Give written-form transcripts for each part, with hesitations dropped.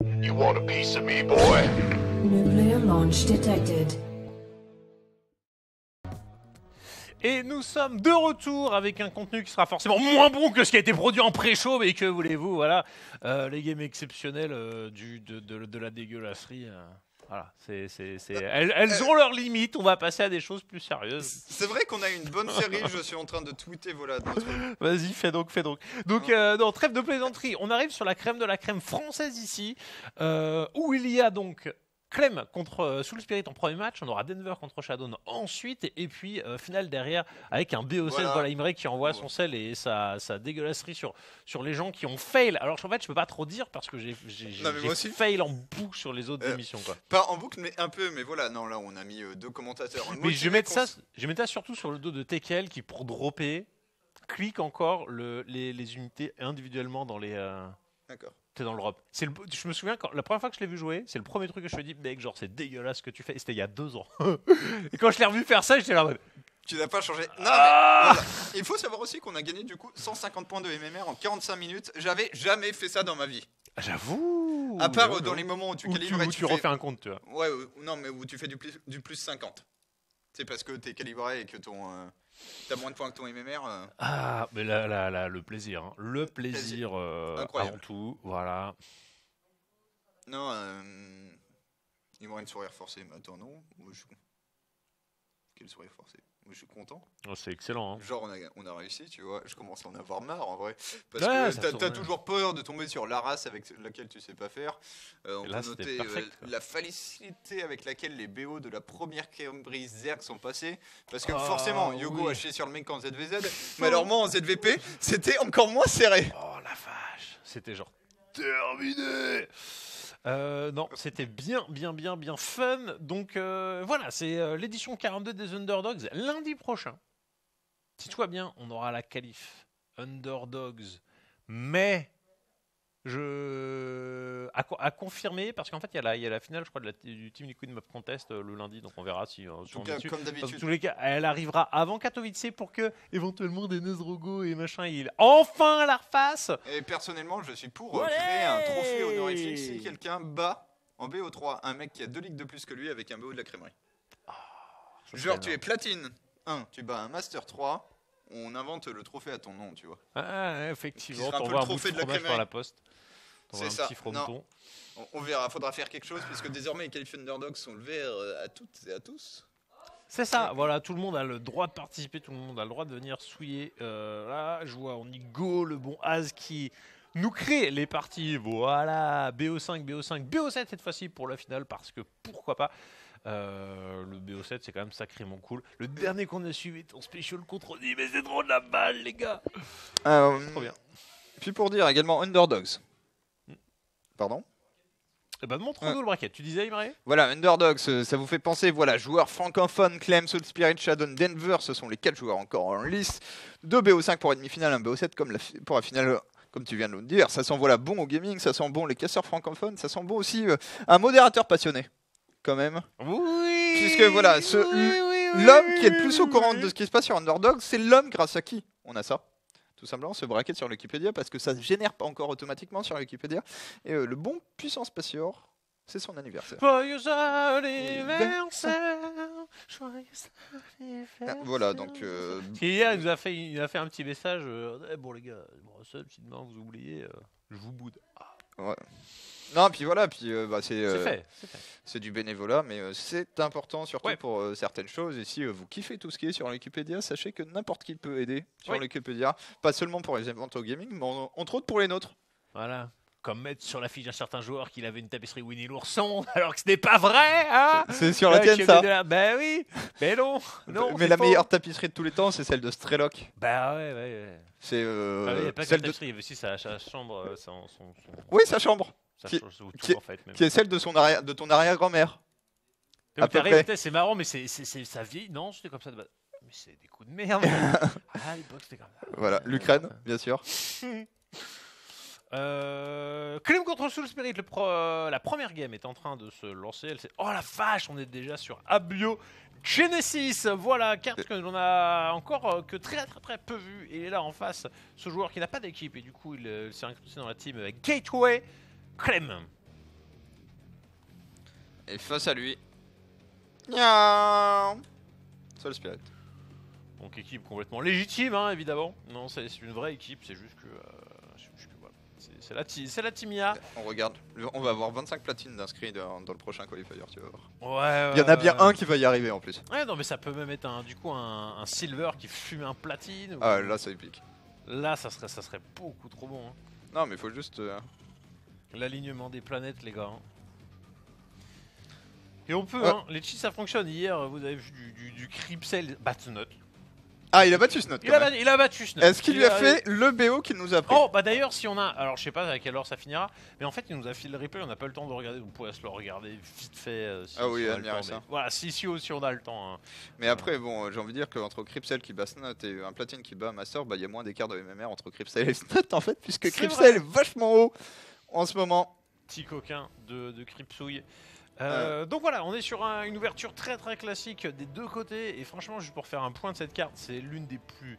You want a piece of me, boy? Nuclear launch detected. Et nous sommes de retour avec un contenu qui sera forcément moins bon que ce qui a été produit en pré-show, mais que voulez-vous, voilà. Les games exceptionnels de la dégueulasserie. Voilà, elles ont leurs limites, on va passer à des choses plus sérieuses. C'est vrai qu'on a une bonne série, je suis en train de tweeter, voilà. Vas-y, fais donc. Donc, non, trêve de plaisanterie, on arrive sur la crème de la crème française ici, où il y a donc Clem contre Soul Spirit en premier match, on aura Denver contre Shadow ensuite, et puis finale derrière avec un BO16, voilà Imre qui envoie son sel et sa dégueulasserie sur les gens qui ont fail. Alors en fait je peux pas trop dire parce que j'ai fail en boucle sur les autres émissions quoi. Pas en boucle mais un peu, mais voilà, non là on a mis deux commentateurs. Mais je vais mettre ça surtout sur le dos de Tekel qui pour dropper clique encore les unités individuellement dans les... D'accord. T'es dans le drop. Je me souviens, la première fois que je l'ai vu jouer, c'est le premier truc que je me dis, mec, genre c'est dégueulasse ce que tu fais. Et c'était il y a 2 ans. Et quand je l'ai revu faire ça, j'étais là en mode... Tu n'as pas changé. Non, mais voilà. Il faut savoir aussi qu'on a gagné du coup 150 points de MMR en 45 minutes. J'avais jamais fait ça dans ma vie. J'avoue. À part dans les moments où tu calibres et tu refais un compte, tu vois. Ouais, non, mais où tu fais du plus 50. C'est parce que t'es calibré et que t'as moins de points que ton MMR. Ah, mais là, le plaisir. Hein. Le plaisir avant tout, voilà. Non, il m'aurait une sourire forcée. Mais attends, non. Quel sourire forcé. Moi, je suis content. Oh, c'est excellent. Hein. Genre, on a réussi, tu vois. Je commence à en avoir marre, en vrai. Parce que t'as toujours peur de tomber sur la race avec laquelle tu sais pas faire. On peut noter la facilité avec laquelle les BO de la première Cambridge Zerg sont passés. Parce que forcément, Yogo a chié sur le mec en ZVZ. Mais alors, moi, en ZVP, c'était encore moins serré. Oh la vache. C'était genre terminé. Non, c'était bien fun. Donc voilà, c'est l'édition 42 des Underdogs. Lundi prochain, si tout va bien, on aura la qualif Underdogs. Mais à confirmer, parce qu'en fait, il y a la finale, je crois, du Team Liquid Map Contest le lundi. Donc on verra si on est dessus. Comme d'habitude. Dans tous les cas, elle arrivera avant Katowice pour que, éventuellement, des Nezrogo et machin, il enfin la refasse. Et personnellement, je suis pour créer un trophée honorifique si quelqu'un bat en BO3 un mec qui a 2 ligues de plus que lui avec un BO de la crèmerie. Genre, tu es platine 1, tu bats un Master 3, on invente le trophée à ton nom, tu vois. Ah, effectivement, on voit un trophée de la crèmerie par la poste. C'est ça. On verra, faudra faire quelque chose puisque désormais les qualifs Underdogs sont levés à toutes et à tous. C'est ça, voilà, tout le monde a le droit de participer, tout le monde a le droit de venir souiller. Là, je vois Onigo, le bon Az qui nous crée les parties. Voilà, BO5, BO7 cette fois-ci pour la finale parce que pourquoi pas. Le BO7 c'est quand même sacrément cool. Le dernier qu'on a suivi est en special contre Oni, mais c'est trop de la balle les gars. Trop bien. Puis pour dire également Underdogs. Pardon? Eh ben montre-nous le bracket, tu disais Imre? Voilà, Underdogs, ça vous fait penser, voilà, joueurs francophones, Clem, Soul Spirit, Shadow, Denver, ce sont les 4 joueurs encore en lice. 2 BO5 pour la demi-finale, un BO7 pour la finale, comme tu viens de nous le dire. Ça sent voilà bon au gaming, ça sent bon les casseurs francophones, ça sent bon aussi un modérateur passionné, quand même. Oui. Puisque voilà, l'homme qui est le plus au courant de ce qui se passe sur Underdogs, c'est l'homme grâce à qui on a ça. Tout simplement, ce bracket sur Wikipédia, parce que ça ne se génère pas encore automatiquement sur Wikipédia. Et le bon Puissance Passior, c'est son anniversaire. Joyeux anniversaire, joyeux anniversaire. Voilà, donc... Hier, il a fait un petit message. Bon les gars, si demain vous oubliez, je vous boude. Ouais. Non, puis voilà, c'est du bénévolat, mais c'est important surtout pour certaines choses. Et si vous kiffez tout ce qui est sur Wikipédia, sachez que n'importe qui peut aider sur Wikipédia, pas seulement pour les événements gaming, mais entre autres pour les nôtres. Voilà. Comme mettre sur la fiche d'un certain joueur qu'il avait une tapisserie Winnie l'ourson, alors que ce n'est pas vrai, hein. C'est sur la tienne, ça. Ben oui, mais non. Mais la meilleure tapisserie de tous les temps, c'est celle de Strelok. Bah ouais. C'est il n'y a pas que la tapisserie, il y avait aussi sa chambre. Oui, sa chambre. Qui est celle de ton arrière-grand-mère. C'est marrant, mais c'est sa vieille. Non, c'était comme ça de base. Mais c'est des coups de merde. À l'époque, c'était comme ça. Voilà, l'Ukraine, bien sûr. Clem contre Soul Spirit, la première game est en train de se lancer. Oh la vache, on est déjà sur Abio Genesis. Voilà, carte que l'on a encore que très peu vu. Et là en face, ce joueur qui n'a pas d'équipe et du coup il s'est incrusté dans la team Gateway. Clem. Et face à lui. Soul Spirit. Donc équipe complètement légitime, hein, évidemment. Non, c'est une vraie équipe, c'est juste que... voilà. C'est la Team IA. On regarde, on va avoir 25 platines d'inscrits dans le prochain qualifier, tu vas voir. Ouais, il y en a bien un qui va y arriver en plus. Ouais, non, mais ça peut même être un silver qui fume un platine. Ah, là, c'est épique. Là, ça serait beaucoup trop bon. Hein. Non, mais il faut juste... L'alignement des planètes, les gars. Hein. Et on peut, hein. Les cheats, ça fonctionne. Hier, vous avez vu du Cripsel Batnut. Ah, il a battu Snot. Il a battu Snot. Est-ce qu'il lui a fait le BO qu'il nous a pris? Oh, bah d'ailleurs, si on a. Alors, je sais pas à quelle heure ça finira, mais en fait, il nous a fait le replay, on n'a pas le temps de regarder. Vous pourrez se le regarder vite fait. Si, ah oui, si admire ça. Voilà, si aussi on a le temps. Hein. Mais après, bon, j'ai envie de dire qu'entre Cripsel qui bat Snot et un platine qui bat Master, bah il y a moins d'écart de MMR entre Cripsel et Snot en fait, puisque Cripsel est vachement haut en ce moment. Petit coquin de Cripsouille. Donc voilà, on est sur une ouverture très classique des deux côtés. Et franchement, juste pour faire un point de cette carte, c'est l'une des plus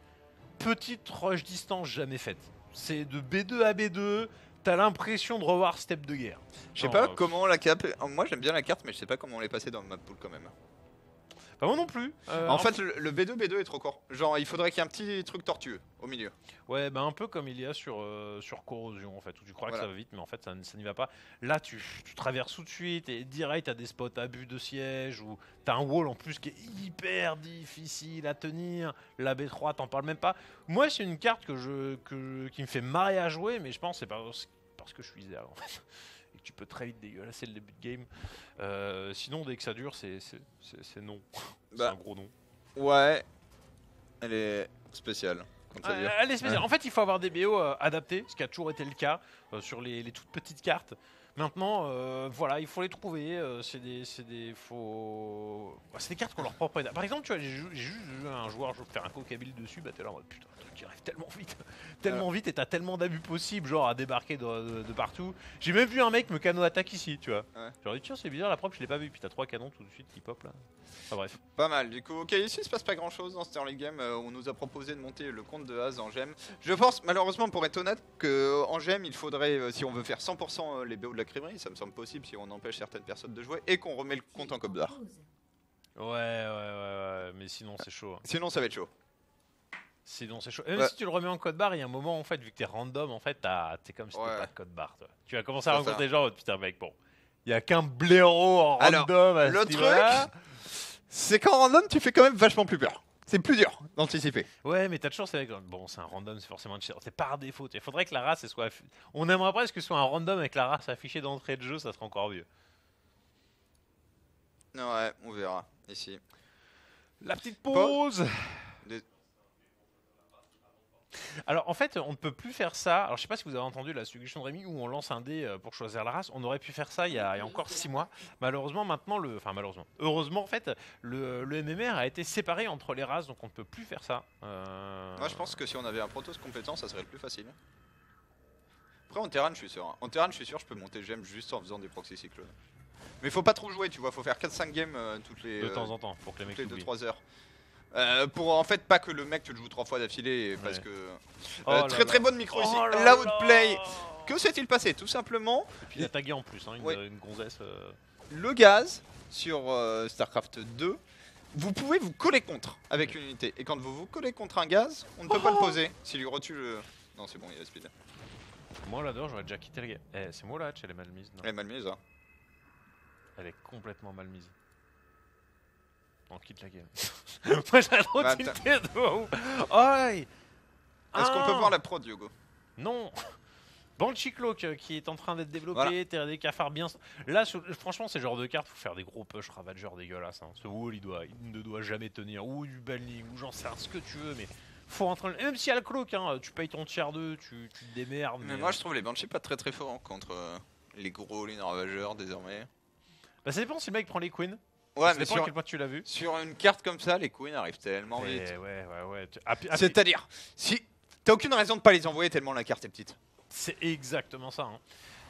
petites rush distance jamais faites. C'est de B2 à B2, t'as l'impression de revoir Step de guerre. Je sais pas comment la carte. Moi j'aime bien la carte, mais je sais pas comment on l'est passé dans le map pool quand même. Bah moi non plus. En fait, le B2 est trop court. Genre, il faudrait qu'il y ait un petit truc tortueux au milieu. Ouais, bah un peu comme il y a sur Corrosion en fait, où tu crois que ça va vite, mais en fait ça n'y va pas. Là, tu traverses tout de suite et direct, t'as des spots abus de siège, ou t'as un wall en plus qui est hyper difficile à tenir. La B3, t'en parles même pas. Moi, c'est une carte qui me fait marrer à jouer, mais je pense que c'est parce que je suis zéro en fait. Tu peux très vite dégueulasser le début de game. Sinon, dès que ça dure, c'est non. C'est un gros non. Ouais. Elle est spéciale. Elle est spéciale. En fait, il faut avoir des BO adaptés, ce qui a toujours été le cas sur les toutes petites cartes. Maintenant, voilà, il faut les trouver. C'est des cartes qu'on leur propre. Par exemple, tu vois, j'ai juste vu un joueur faire un cocabil dessus, bah t'es là en mode putain, un truc qui arrive tellement vite, et t'as tellement d'abus possibles, genre à débarquer de partout. J'ai même vu un mec me cano attaque ici, tu vois. Ouais. J'aurais dit tiens, c'est bizarre, la prop je l'ai pas vu, puis t'as 3 canons tout de suite qui pop là. Enfin bref. Pas mal, du coup, ok, ici il se passe pas grand chose dans cette early game. On nous a proposé de monter le compte de Az en gemme. Je pense, malheureusement, pour être honnête, qu'en gemme il faudrait, si on veut faire 100% les BO de la crèmerie, ça me semble possible si on empêche certaines personnes de jouer et qu'on remet le compte en code d'art. Ouais, mais sinon c'est chaud. Hein. Sinon ça va être chaud. Sinon c'est chaud. Et même si tu le remets en code barre, il y a un moment en fait, vu que t'es random, en fait, t'es comme si t'étais pas de code barre. Toi. Tu vas commencer à rencontrer des gens, putain mec, bon. Il y a qu'un blaireau en random. Alors, le truc, c'est qu'en random, tu fais quand même vachement plus peur. C'est plus dur d'anticiper. Ouais, mais t'as de chance avec. Bon, c'est un random, c'est forcément c'est par défaut. Il faudrait que la race soit. On aimerait presque que ce soit un random avec la race affichée d'entrée de jeu, ça serait encore mieux. Ouais, on verra ici. La petite pause. Alors en fait, on ne peut plus faire ça. Alors je sais pas si vous avez entendu la suggestion de Rémi où on lance un dé pour choisir la race. On aurait pu faire ça il y a encore 6 mois. Malheureusement, maintenant heureusement en fait, le MMR a été séparé entre les races, donc on ne peut plus faire ça. Moi, je pense que si on avait un protos compétent, ça serait le plus facile. Après, en terrain, je suis sûr. Hein. En terrain, je suis sûr, je peux monter gemme juste en faisant des proxy cyclones. Mais faut pas trop jouer, tu vois. Faut faire 4-5 games toutes les. De temps en temps, pour que les mecs. Toutes les 2-3 heures. Pour en fait pas que le mec te le joue 3 fois d'affilée parce que très bonne micro ici, l'outplay. Que s'est-il passé? Tout simplement. Et puis il a tagué en plus, hein, une gonzesse. Le gaz sur Starcraft 2, vous pouvez vous coller contre avec une unité. Et quand vous vous collez contre un gaz, on ne peut pas le poser. S'il lui retue le. Non, c'est bon, il y a speed. Moi là-dedans, j'aurais déjà quitté le game. C'est moi là, elle est mal mise. Non. Elle est mal mise, hein. Elle est complètement mal mise. On quitte la game. Moi j'ai trop tilté de ouf. Est-ce qu'on peut voir la prod, Yogo? Non. Banshee Cloak qui est en train d'être développé, voilà. Des cafards bien. Là, franchement, c'est le genre de carte, faut faire des gros push Ravager dégueulasses. Hein. Ce wall, il ne doit jamais tenir. Ou du banning, ou j'en sais rien, ce que tu veux, mais faut rentrer. Même si y a le Cloak, hein, tu payes ton tier 2, tu te démerdes. Mais moi, je trouve les Banshee pas très forts hein, contre les gros lignes Ravagers désormais. Bah, ça dépend si le mec prend les Queens. Ouais, mais sur, à quel point tu l'as vu. Sur une carte comme ça, les queens arrivent tellement vite. Ouais. C'est-à-dire, si t'as aucune raison de pas les envoyer tellement la carte est petite. C'est exactement ça. Hein.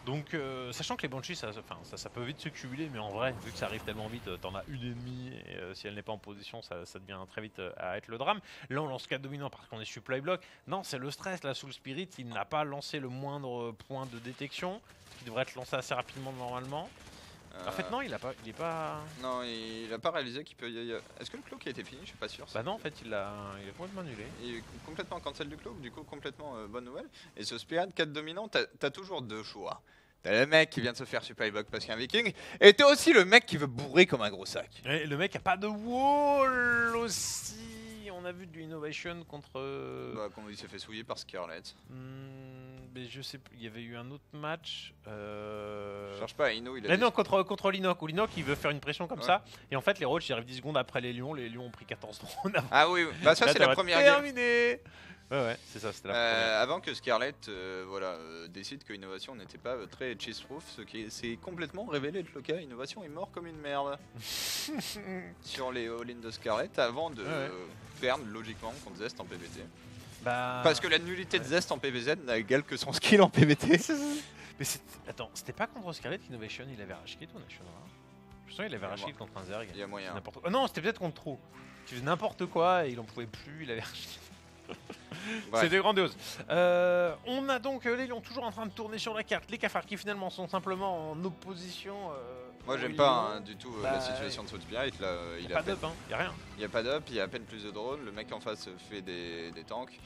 Donc, sachant que les Banshees, ça peut vite se cumuler, mais en vrai, vu que ça arrive tellement vite, t'en as une ennemie, et si elle n'est pas en position, ça devient très vite à être le drame. Là, on lance 4 dominants parce qu'on est supply block. Non, c'est le stress. La Soul Spirit, il n'a pas lancé le moindre point de détection, qui devrait être lancé assez rapidement normalement. En fait non, il est pas... Non, il a pas réalisé qu'il peut y... Est-ce que le cloak a été fini? Je suis pas sûr. Bah non, en fait il est complètement annulé. Il est complètement cancel du cloak, du coup complètement bonne nouvelle. Et ce Spirit 4 dominant, t'as toujours deux choix. T'as le mec qui vient de se faire super bug parce qu'il y a un viking, et t'as aussi le mec qui veut bourrer comme un gros sac. Et le mec a pas de wall aussi. On a vu du Innovation contre... Bah, quand il s'est fait souiller par Scarlet. Mais je sais plus, il y avait eu un autre match. Je cherche pas, Ino il a... non, contre Linok. Où Linok il veut faire une pression comme ça. Et en fait les Roach ils arrivent 10 secondes après les Lions. Les Lions ont pris 14 drones. Ah oui, bah ça c'est la première game. Terminé. Ouais, c'est ça, c'était la première. Avant que Scarlet décide que Innovation n'était pas très cheese-proof, ce qui s'est complètement révélé être le cas. Innovation est mort comme une merde sur les all-in de Scarlet avant de perdre logiquement contre Zest en PVT. Parce que la nullité de Zest en PVZ n'a égal que son skill en PVT. Mais attends, c'était pas contre Scarlet qu'Innovation il avait rage quit ou Nation Noir? Je sens qu'il avait rage quit contre un Zerg. Il y a moyen. Oh non, c'était peut-être contre Trou. Tu faisais n'importe quoi et il en pouvait plus, il avait rage quit. C'était grandiose. On a donc les Lions toujours en train de tourner sur la carte. Les cafards qui finalement sont simplement en opposition. Moi j'aime pas du tout la situation de Soul Spirit. Là, il a pas d'up, il y a rien. Il y a pas d'up, il y a à peine plus de drones. Le mec en face fait des tanks.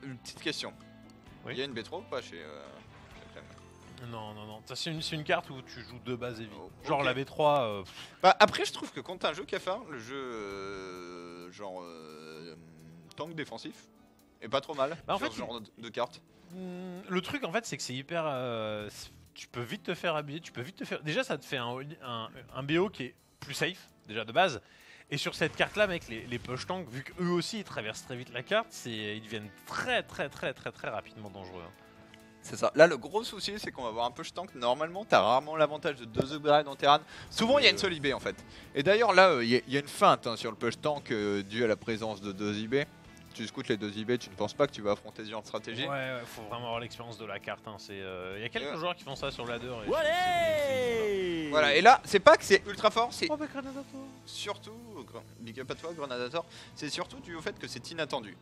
Une petite question. Il y a une B3 ou pas chez Clem? Non. C'est une carte où tu joues deux bases heavy. Genre la B3. Bah, après je trouve que contre un jeu cafard, le jeu genre tank défensif est pas trop mal en sur fait, ce genre de carte. Le truc en fait c'est que c'est hyper... tu peux vite te faire abuser, tu peux vite te faire... Déjà ça te fait un BO qui est plus safe, déjà de base. Et sur cette carte là mec, les push tanks, vu qu'eux aussi ils traversent très vite la carte, ils deviennent très rapidement dangereux. C'est ça. Là, le gros souci, c'est qu'on va avoir un push tank. Normalement, t'as rarement l'avantage de 2 upgrades en terrain. Souvent, il y a une seule IB en fait. Et d'ailleurs, là, il y a une feinte sur le push tank due à la présence de 2 IB. Tu scoutes les 2 IB, tu ne penses pas que tu vas affronter ce genre de stratégie. Ouais, faut vraiment avoir l'expérience de la carte. Il y a quelques joueurs qui font ça sur ladder. Voilà, et là, c'est pas que c'est ultra fort, c'est surtout, big up à toi, Grenadator, c'est surtout dû au fait que c'est inattendu.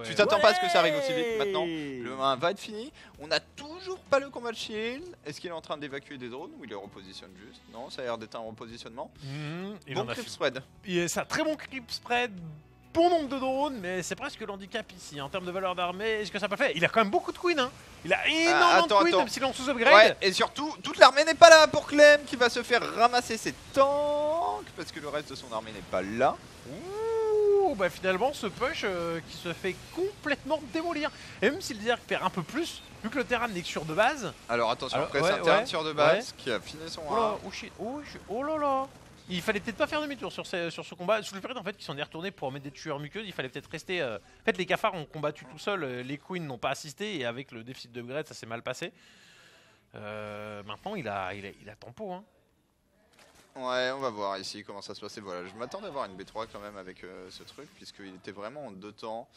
Tu t'attends pas à ce que ça arrive aussi vite. Maintenant, le 1 va être fini. On n'a toujours pas le combat de shield. Est-ce qu'il est en train d'évacuer des drones ou il les repositionne juste? Non, ça a l'air d'être un repositionnement. Bon creep spread. C'est un très bon creep spread. Bon nombre de drones, mais c'est presque l'handicap ici. En termes de valeur d'armée, est-ce que ça peut faire? Il a quand même beaucoup de queen, hein. Il a énormément de queen, même s'il est en sous-upgrade. Ouais, et surtout, toute l'armée n'est pas là pour Clem, qui va se faire ramasser ses tanks, parce que le reste de son armée n'est pas là. Ouh, bah finalement, ce push qui se fait complètement démolir. Et même si le Zerg perd un peu plus, vu que le terrain n'est que sur de base. Alors attention, après c'est un terrain sur de base qui a fini son... Oh là là. Il fallait peut-être pas faire demi-tour sur ce combat. Sous le Spirit en fait qui s'en est retourné pour mettre des tueurs muqueuses, il fallait peut-être rester... En fait les cafards ont combattu tout seuls, les queens n'ont pas assisté et avec le déficit d'upgrade ça s'est mal passé. Maintenant il a tempo hein. Ouais, on va voir ici comment ça se passe. Voilà, je m'attendais à avoir une B3 quand même avec ce truc puisqu'il était vraiment en 2 temps.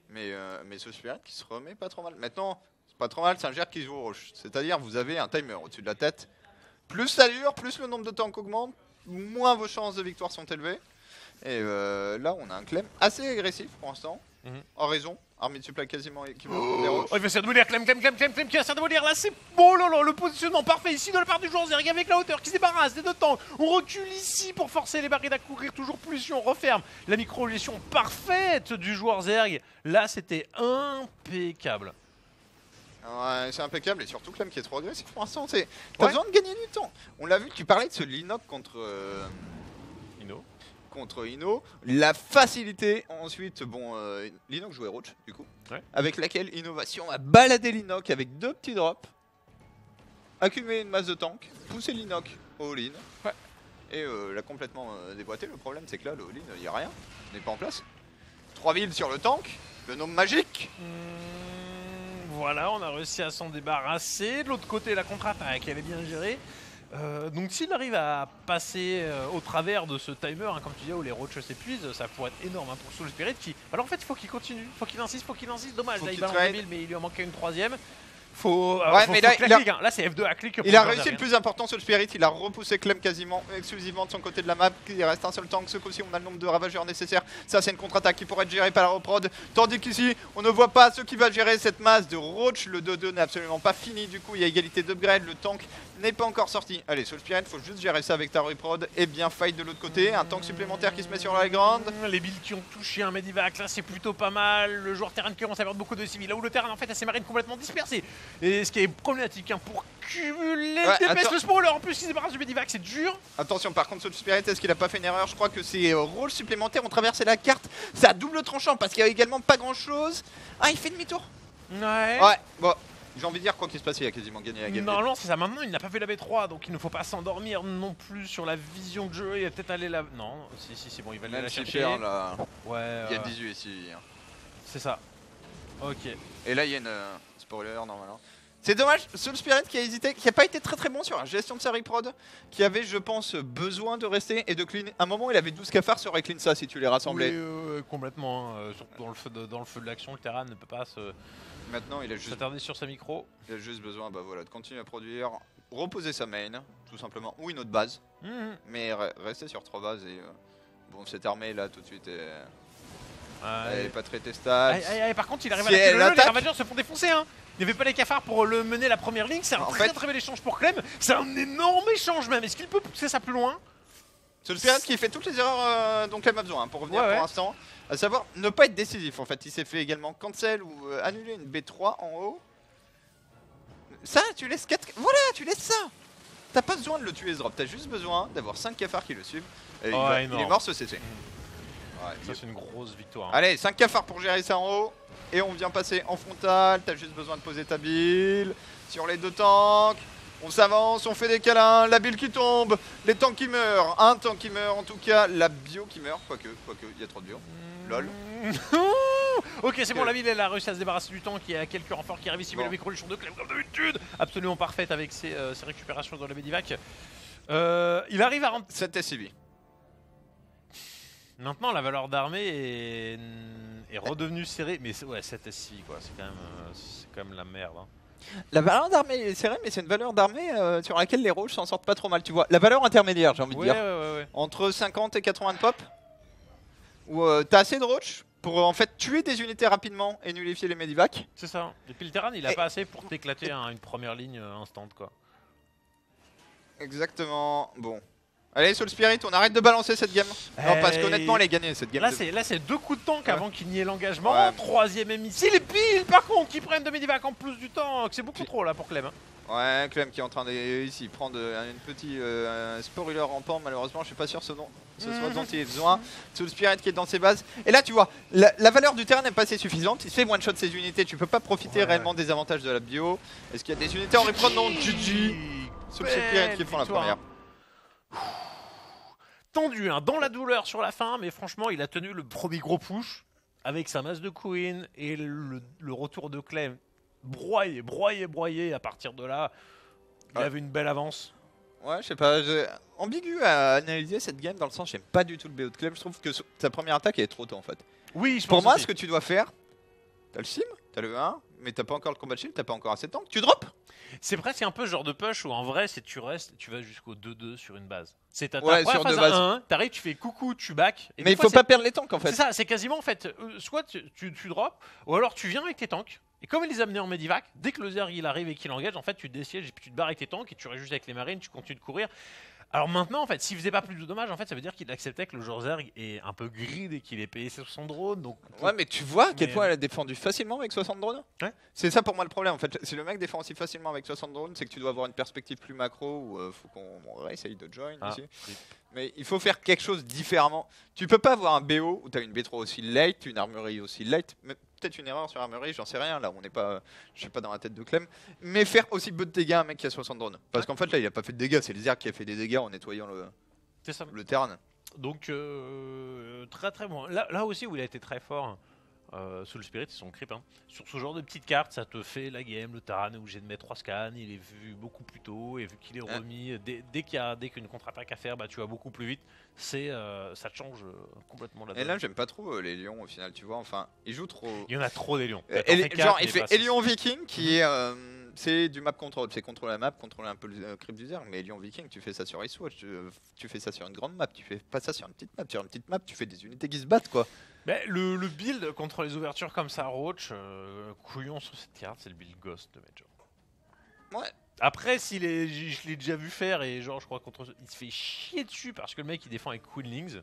Mais ce Spirit qui se remet pas trop mal. Maintenant, c'est pas trop mal, c'est un GR qui joue au rush. C'est-à-dire vous avez un timer au-dessus de la tête. Plus ça dure, plus le nombre de tanks augmente, moins vos chances de victoire sont élevées. Et là, on a un Clem assez agressif pour l'instant. En raison, armée de supply quasiment équivalente. Il va se démolir, Clem qui va se démolir là, c'est beau là, le positionnement parfait ici de la part du joueur Zerg avec la hauteur qui se débarrasse des 2 tanks. On recule ici pour forcer les barrières à courir toujours plus si on referme. La micro-gestion parfaite du joueur Zerg. Là, c'était impeccable. Ouais, c'est impeccable et surtout Clem qui est trop agressif pour l'instant. T'as besoin de gagner du temps. On l'a vu, tu parlais de ce Linok contre Ino. La facilité. Ensuite, bon, Linok jouait Roach du coup. Avec laquelle Innovation a baladé Linok avec 2 petits drops. Accumuler une masse de tank. Pousser Linok au all-in. Et l'a complètement déboîté. Le problème c'est que là, le all-in, il n'y a rien. Il n'est pas en place. 3 villes sur le tank. Le nom magique. Voilà, on a réussi à s'en débarrasser. De l'autre côté, la contre-attaque, elle est bien gérée. Donc s'il arrive à passer au travers de ce timer, hein, comme tu dis, où les Roach s'épuisent, ça pourrait être énorme hein, pour Soul Spirit qui... Alors en fait, il faut qu'il continue, faut qu'il insiste. Dommage, là il balance la ville, mais il lui en manquait une 3ème. Mais là c'est F2 à clic. Il a réussi le plus important sur le Spirit, il a repoussé Clem quasiment exclusivement de son côté de la map. Il reste un seul tank, ce coup-ci on a le nombre de ravageurs nécessaires. Ça c'est une contre-attaque qui pourrait être gérée par la reprod. Tandis qu'ici on ne voit pas ce qui va gérer cette masse de Roach. Le 2-2 n'est absolument pas fini, du coup il y a égalité d'upgrade. Le tank n'est pas encore sorti. Allez, Soul Spirit, faut juste gérer ça avec ta reprod et bien fight de l'autre côté. Un tank supplémentaire qui se met sur la grande. Les builds qui ont touché un Medivac, là c'est plutôt pas mal. Le joueur terrain qui commence à perdre beaucoup de civils. Là où le terrain en fait a ses marines complètement dispersées. Et ce qui est problématique hein, pour cumuler le DPS, le spoiler en plus il se débarrasse du Medivac, c'est dur. Attention, par contre, Soul Spirit, est-ce qu'il a pas fait une erreur? Je crois que ses rôles supplémentaires ont traversé la carte. C'est à double tranchant parce qu'il y a également pas grand chose. Ah, il fait demi-tour. Ouais. Ouais, bon. J'ai envie de dire quoi qu'il se passe, il a quasiment gagné la game. Normalement c'est ça, maintenant il n'a pas fait la B3 donc il ne faut pas s'endormir non plus sur la vision de jeu, il va peut-être aller là. Non, si c'est bon, il va aller la chercher. Là. Ouais. Il y a 18 ici. C'est ça. Ok. Et là il y a une spoiler normalement. C'est dommage, Soul Spirit qui a hésité, qui a pas été très bon sur la gestion de sa reprod, qui avait je pense besoin de rester et de clean. À un moment il avait 12 cafards sur clean ça si tu les rassemblais. Oui, complètement, hein. Surtout dans le feu de l'action, le terrain ne peut pas se... Maintenant il a juste s'attarder sur sa micro. Il a juste besoin bah, voilà, de continuer à produire, reposer sa main tout simplement, ou une autre base. Mais rester sur 3 bases et bon cette armée là tout de suite elle est pas très testable. Par contre il arrive à la les Ravageurs se font défoncer hein. Il n'y avait pas les cafards pour le mener la première ligne, c'est un très bel échange pour Clem. C'est un énorme échange même, est-ce qu'il peut pousser ça plus loin? C'est le Spirit qui fait toutes les erreurs dont Clem a besoin pour revenir pour l'instant. À savoir ne pas être décisif en fait, il s'est fait également cancel ou annuler une B3 en haut. Ça tu laisses 4... Voilà tu laisses ça. T'as pas besoin de le tuer ce drop, t'as juste besoin d'avoir 5 cafards qui le suivent. Et il est mort ce CC. Ouais, ça c'est une grosse victoire. Hein. Allez 5 cafards pour gérer ça en haut. Et on vient passer en frontal, t'as juste besoin de poser ta build sur les 2 tanks. On s'avance, on fait des câlins, la build qui tombe, les tanks qui meurent, un tank qui meurt en tout cas, la bio qui meurt, quoique, il y a trop de bio. Lol. Ok c'est bon, la ville elle a réussi à se débarrasser du tank, il y a quelques renforts qui arrivent ici, mais le micro de Clem comme d'habitude, absolument parfaite avec ses récupérations dans le Medivac. Il arrive à rentrer... 7 SCV. Maintenant la valeur d'armée est redevenue serrée, mais ouais 7 SCV quoi, c'est quand même la merde. Hein. La valeur d'armée est serrée, mais c'est une valeur d'armée sur laquelle les roches s'en sortent pas trop mal, tu vois. La valeur intermédiaire, j'ai envie de dire. Ouais. Entre 50 et 80 de pop, où t'as assez de roches pour en fait tuer des unités rapidement et nullifier les Medivac. C'est ça. Et puis le terrain, il a pas assez pour t'éclater une première ligne instant quoi. Exactement. Bon. Allez, Soul Spirit, on arrête de balancer cette game. Non, parce qu'honnêtement, elle est gagnée cette game. Là, c'est 2 coups de tank avant qu'il n'y ait l'engagement. 3ème missile et pile, par contre, qui prennent de Medivac en plus du tank. C'est beaucoup trop là pour Clem. Hein. Ouais, Clem qui est en train de ici prendre une petite spoiler rampant. Malheureusement, je suis pas sûr ce soit dont il a besoin. Soul Spirit qui est dans ses bases. Et là, tu vois, la valeur du terrain n'est pas assez suffisante. Il se fait one shot ses unités. Tu peux pas profiter réellement des avantages de la bio. Est-ce qu'il y a des unités en reprend? Non, GG. Soul Spirit qui font la première. Tendu, hein, dans la douleur sur la fin, mais franchement, il a tenu le premier gros push avec sa masse de Queen et le retour de Clem. Broyé. À partir de là, il avait une belle avance. Ouais, je sais pas, ambigu à analyser cette game dans le sens, j'aime pas du tout le BO de Clem. Je trouve que sa première attaque est trop tôt en fait. Oui, je pense Pour moi, aussi. ce que tu dois faire, t'as le sim, t'as le 1, mais t'as pas encore le combat shield, t'as pas encore assez de temps. Tu drops. C'est presque un peu ce genre de push où en vrai, c'est tu restes, tu vas jusqu'au 2-2 sur une base. C'est ta sur phase 1, t'arrives, tu fais coucou, tu back. Mais il faut pas perdre les tanks en fait. C'est ça, c'est quasiment en fait, soit tu drops, ou alors tu viens avec tes tanks. Et comme il les a amenés en Medivac, dès que le Zerg il arrive et qu'il engage, en fait tu te désièges et puis tu te barres avec tes tanks et tu restes juste avec les marines, tu continues de courir. Alors maintenant, en fait, s'il faisait pas plus de dommages, en fait, ça veut dire qu'il acceptait que le joueur Zerg est un peu grid et qu'il est payé sur son drone. Donc... Ouais, mais tu vois à quel point elle a défendu facilement avec 60 drones. Ouais. C'est ça pour moi le problème. En fait, si le mec défend aussi facilement avec 60 drones, c'est que tu dois avoir une perspective plus macro où faut qu'on essaye de join ici. Oui. Mais il faut faire quelque chose différemment. Tu peux pas avoir un BO où tu as une B3 aussi late, une armurerie aussi late. Peut-être une erreur sur l'armurerie, j'en sais rien. Là, on n'est pas, je suis pas dans la tête de Clem. Mais faire aussi peu de dégâts à un mec qui a 60 drones. Parce qu'en fait, là, il a pas fait de dégâts. C'est le Zerg qui a fait des dégâts en nettoyant le terrain. Donc, très bon. Là aussi où il a été très fort. Soul Spirit, c'est son creep. Hein. Sur ce genre de petites cartes, ça te fait la game. Le Taran est obligé de mettre 3 scans. Il est vu beaucoup plus tôt. Et vu qu'il est remis, dès qu'il y a une contre-attaque à faire, bah, tu vas beaucoup plus vite. Ça te change complètement la donne. Et là, j'aime pas trop les lions au final. Tu vois, enfin, il joue trop. Il y en a trop des lions. Genre, il fait Elion Viking qui est. C'est du map control, c'est contrôler la map, contrôler un peu le creep du Zerg, mais Elion Viking, tu fais ça sur Icewatch, tu fais ça sur une grande map, tu fais pas ça sur une petite map. Sur une petite map, tu fais des unités qui se battent quoi. Mais le build contre les ouvertures comme ça, Roach, couillon sur cette carte, c'est le build Ghost de Major. Ouais, Après, je l'ai déjà vu faire et genre, je crois il se fait chier dessus parce que le mec il défend avec Queenlings.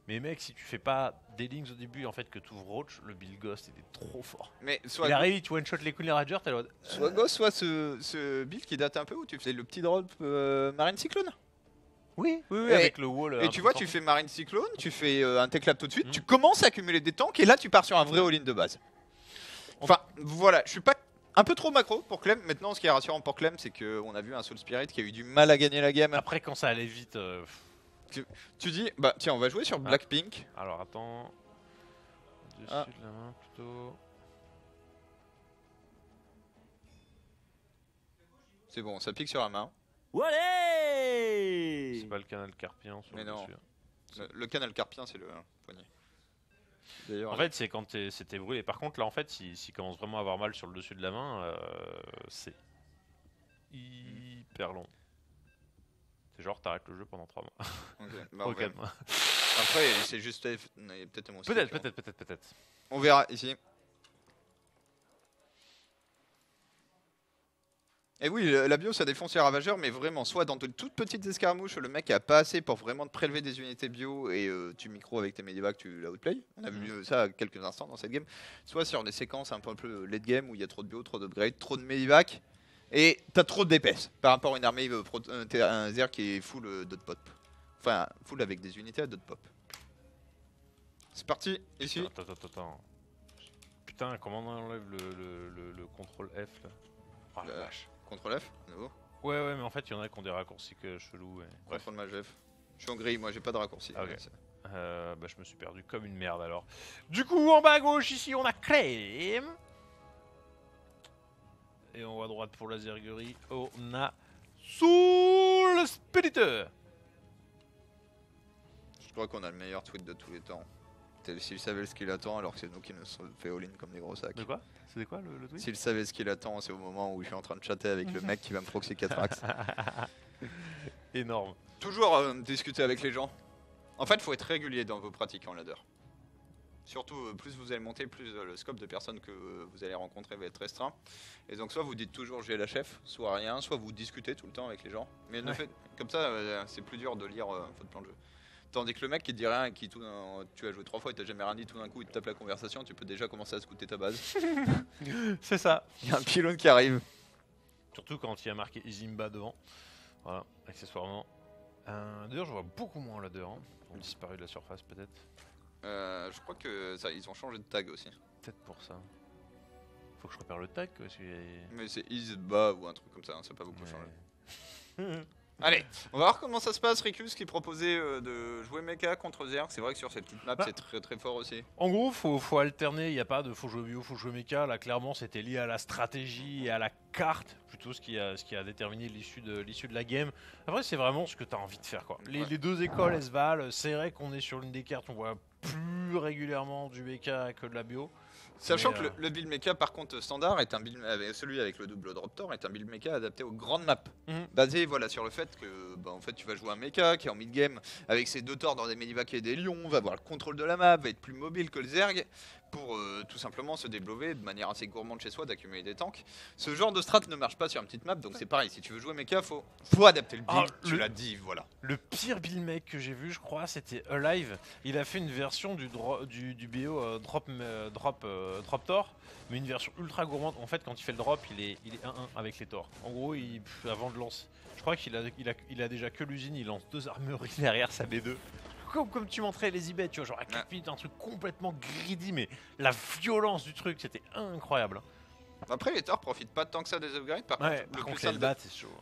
Mais mec, si tu fais pas des Lings au début, en fait, que tu ouvres Roach, le Bill Ghost il est trop fort. Mais soit il arrive, tu one-shot les Queen Ragers, t'as le... Soit Ghost, soit ce build qui date un peu où tu faisais le petit drop Marine Cyclone. Oui, et, avec le wall. Et tu vois, tu fais Marine Cyclone, tu fais un Tech Lab tout de suite, tu commences à accumuler des tanks et là tu pars sur un vrai all-in de base. Enfin, voilà, je suis pas un peu trop macro pour Clem. Maintenant, ce qui est rassurant pour Clem, c'est qu'on a vu un Soul Spirit qui a eu du mal à gagner la game. Après, quand ça allait vite. Tu dis, bah tiens, on va jouer sur Blackpink. Alors attends. Dessus de la main plutôt. C'est bon, ça pique sur la main. Allez. C'est pas le canal carpien sur mais le non. dessus. Le canal carpien, c'est le poignet. En fait, c'est quand c'était brûlé. Par contre, là, en fait, s'il commence vraiment à avoir mal sur le dessus de la main, c'est hyper long. C'est genre, t'arrêtes le jeu pendant 3 mois. Okay. Bah, 3 ou 4 mois. Après, c'est juste peut-être émotion. Peut-être. On verra ici. Et oui, la bio ça défonce les ravageurs, mais vraiment, soit dans de toutes petites escarmouches, le mec a pas assez pour vraiment te prélever des unités bio et tu micro avec tes medivacs, tu la outplay. On a vu ça quelques instants dans cette game. Soit sur des séquences un peu late game où il y a trop de bio, trop d'upgrade, trop de medivac et t'as trop de DPS par rapport à une armée, un Zer qui est full dot pop. Enfin, full avec des unités à dot pop. C'est parti, ici. Attends. Putain, comment on enlève le contrôle F là? Oh la vache. Contrôle F, nouveau. Ouais, mais en fait, il y en a qui ont des raccourcis que chelous. Contrôle Mage F. Je suis en gris, moi j'ai pas de raccourci. Ah, ok. Bah, je me suis perdu comme une merde alors. Du coup, en bas à gauche, ici, on a Clem. Et en haut à droite pour la Zergerie, on a Soul Spirit. Je crois qu'on a le meilleur tweet de tous les temps. S'il savait ce qu'il attend, alors que c'est nous qui nous fait all-in comme des gros sacs. De quoi? C'était quoi le tweet? S'il savait ce qu'il attend, c'est au moment où je suis en train de chatter avec le mec qui va me proxy 4 axes. Énorme. Toujours discuter avec les gens. En fait, il faut être régulier dans vos pratiques en ladder. Surtout, plus vous allez monter, plus le scope de personnes que vous allez rencontrer va être restreint. Et donc, soit vous dites toujours j'ai la chef, soit rien, soit vous discutez tout le temps avec les gens. Mais comme ça, c'est plus dur de lire votre plan de jeu. Tandis que le mec qui te dit rien et qui tu as joué 3 fois et t'as jamais rien dit, tout d'un coup il te tape la conversation, tu peux déjà commencer à scouter ta base. C'est ça. Il y a un pylône qui arrive. Surtout quand il y a marqué Izimba devant. Voilà, accessoirement. D'ailleurs, je vois beaucoup moins là dehors. Ils ont disparu de la surface peut-être. Je crois que ça, ils ont changé de tag aussi. Peut-être pour ça. Faut que je repère le tag quoi. Mais c'est Izba ou un truc comme ça, hein, ça n'a pas beaucoup changé. Allez, on va voir comment ça se passe. Ricus qui proposait de jouer mecha contre Zerg. C'est vrai que sur cette petite map, c'est très très fort aussi. En gros, faut alterner. Il n'y a pas de faut jouer bio, faut jouer mecha. Là, clairement, c'était lié à la stratégie et à la carte, plutôt ce qui a déterminé l'issue de la game. Après, c'est vraiment ce que tu as envie de faire, quoi. Les deux écoles, elles se valent. C'est vrai qu'on est sur l'une des cartes, on voit plus régulièrement du mecha que de la bio. Sachant que le build mecha par contre standard est un build, celui avec le double drop tor est un build mecha adapté aux grandes maps, basé voilà sur le fait que en fait tu vas jouer un mecha qui est en mid game avec ses 2 torts dans des medivacs et des lions, va avoir le contrôle de la map, va être plus mobile que le Zerg pour tout simplement se développer de manière assez gourmande chez soi, d'accumuler des tanks. Ce genre de strat ne marche pas sur une petite map, donc c'est pareil, si tu veux jouer mecha faut adapter le build, tu l'as dit, voilà. Le pire build mec que j'ai vu, je crois, c'était Alive. Il a fait une version du BO drop tor, mais une version ultra gourmande. En fait, quand il fait le drop, il est 1-1 avec les torts. En gros, avant de lancer, je crois qu'il a déjà que l'usine, il lance 2 armureries derrière sa B2. Comme tu montrais les eBay, tu vois, genre à 4 minutes, un truc complètement greedy, mais la violence du truc, c'était incroyable. Après, les torts profitent pas tant que ça des upgrades. Par contre, le plus simple bat, c'est chaud.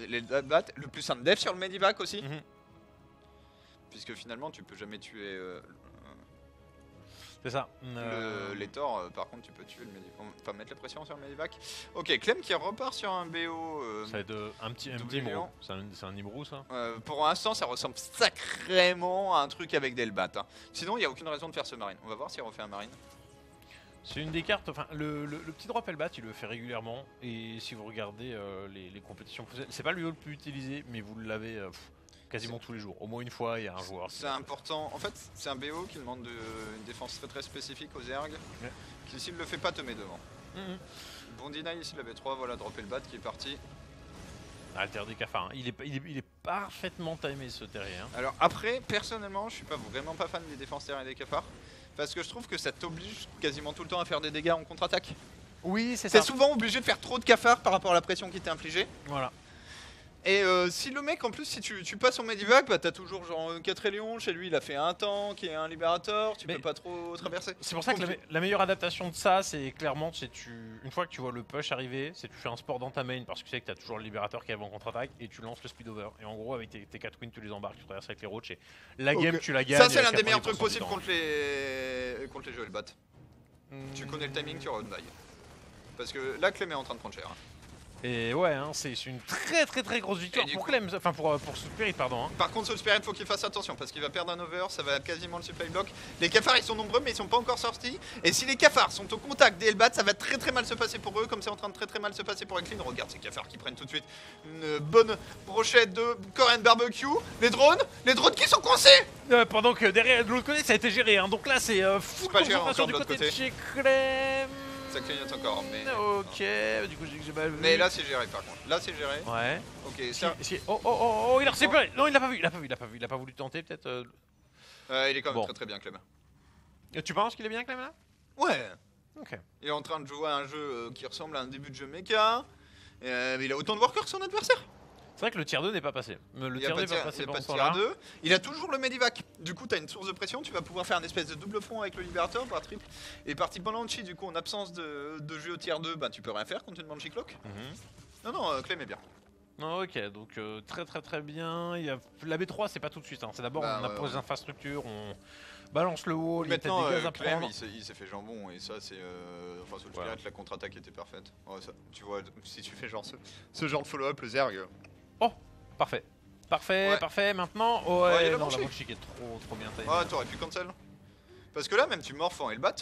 Les bat, le plus simple def sur le medivac aussi. Puisque finalement, tu peux jamais tuer. C'est ça. Les torts, par contre, tu peux tuer le medivac. Enfin, mettre la pression sur le medivac. Ok, Clem qui repart sur un BO. Ça va être un petit Imbrou. C'est un Imbrou, ça. Pour l'instant, ça ressemble sacrément à un truc avec des Hellbat. Hein. Sinon, il n'y a aucune raison de faire ce marine. On va voir s'il refait un marine. C'est une des cartes, enfin le petit drop Hellbat il le fait régulièrement et si vous regardez les compétitions, c'est pas le BO le plus utilisé mais vous l'avez quasiment tous les jours, au moins une fois il y a un joueur. C'est important, en fait c'est un BO qui demande une défense très très spécifique aux Zerg, qui s'il le fait pas te met devant. Bon deny ici la B3, voilà drop Hellbat qui est parti. Ah, le terrier des cafards, hein. Il est parfaitement timé ce terrier. Hein. Alors après, personnellement, je suis vraiment pas fan des défenses terriens des cafards. Parce que je trouve que ça t'oblige quasiment tout le temps à faire des dégâts en contre-attaque. Oui, c'est ça. T'es souvent obligé de faire trop de cafards par rapport à la pression qui t'est infligée. Voilà. Et si le mec, en plus, si tu passes son Medivac, bah t'as toujours genre 4 éléons, chez lui il a fait un tank et un libérateur, tu peux pas trop traverser. C'est pour ça que la meilleure adaptation de ça, c'est clairement, une fois que tu vois le push arriver, c'est tu fais un sport dans ta main parce que tu sais que t'as toujours le libérateur qui arrive en contre-attaque et tu lances le speed over. Et en gros, avec tes 4 queens, tu les embarques, tu traverses avec les roaches et la game, tu la gagnes. Ça, c'est l'un des meilleurs trucs possibles contre les jeux et le bot. Tu connais le timing, tu run-by. Parce que là, Clem est en train de prendre cher. Et ouais, hein, c'est une très grosse victoire pour Clem, enfin pour Soulspirit, pardon. Hein. Par contre, Soulspirit, faut qu'il fasse attention parce qu'il va perdre un over, ça va quasiment le supply block. Les cafards ils sont nombreux, mais ils sont pas encore sortis. Et si les cafards sont au contact des Hellbats, ça va très mal se passer pour eux, comme c'est en train de très mal se passer pour Eklin. Regarde ces cafards qui prennent tout de suite une bonne brochette de Korean barbecue. Les drones qui sont coincés. Pendant que derrière, de l'autre côté, ça a été géré. Hein. Donc là, c'est full concentration du côté de chez Clem. Ça clignote encore, mais. Ok, du coup j'ai mal vu. Mais là c'est géré par contre. Là c'est géré. Ouais. Ok, ça. Oh, il a reçu. Non, il l'a pas vu, il a pas voulu tenter peut-être. Il est quand même très bien Clem. Tu penses qu'il est bien Clem là? Ouais. Ok. Il est en train de jouer à un jeu qui ressemble à un début de jeu méca. Il a autant de workers que son adversaire. C'est vrai que le tier 2 n'est pas passé. Le tier 2 n'est pas passé pour ce temps-là. Il a toujours le Medivac. Du coup, t'as une source de pression. Tu vas pouvoir faire une espèce de double front avec le libérateur par triple. Et parti Banshee, du coup, en absence de jeu au tier 2, bah tu peux rien faire contre une Banshee Clock. Non, Clem est bien. Ok, donc très bien. La B3, c'est pas tout de suite. Hein. C'est d'abord on appose les infrastructures, on balance le wall, maintenant, il y a des gaz à Clem, prendre. il s'est fait jambon et ça, c'est. Enfin, sur le Spirit, la contre-attaque était parfaite. Ouais, ça, tu vois, si tu fais genre ce genre de follow-up, le Zerg. Oh, parfait. Parfait, maintenant. Oh, ouais, non, la Banshee qui est trop bien taillée. Ah, t'aurais pu cancel. Parce que là, même tu morphes en Hellbat.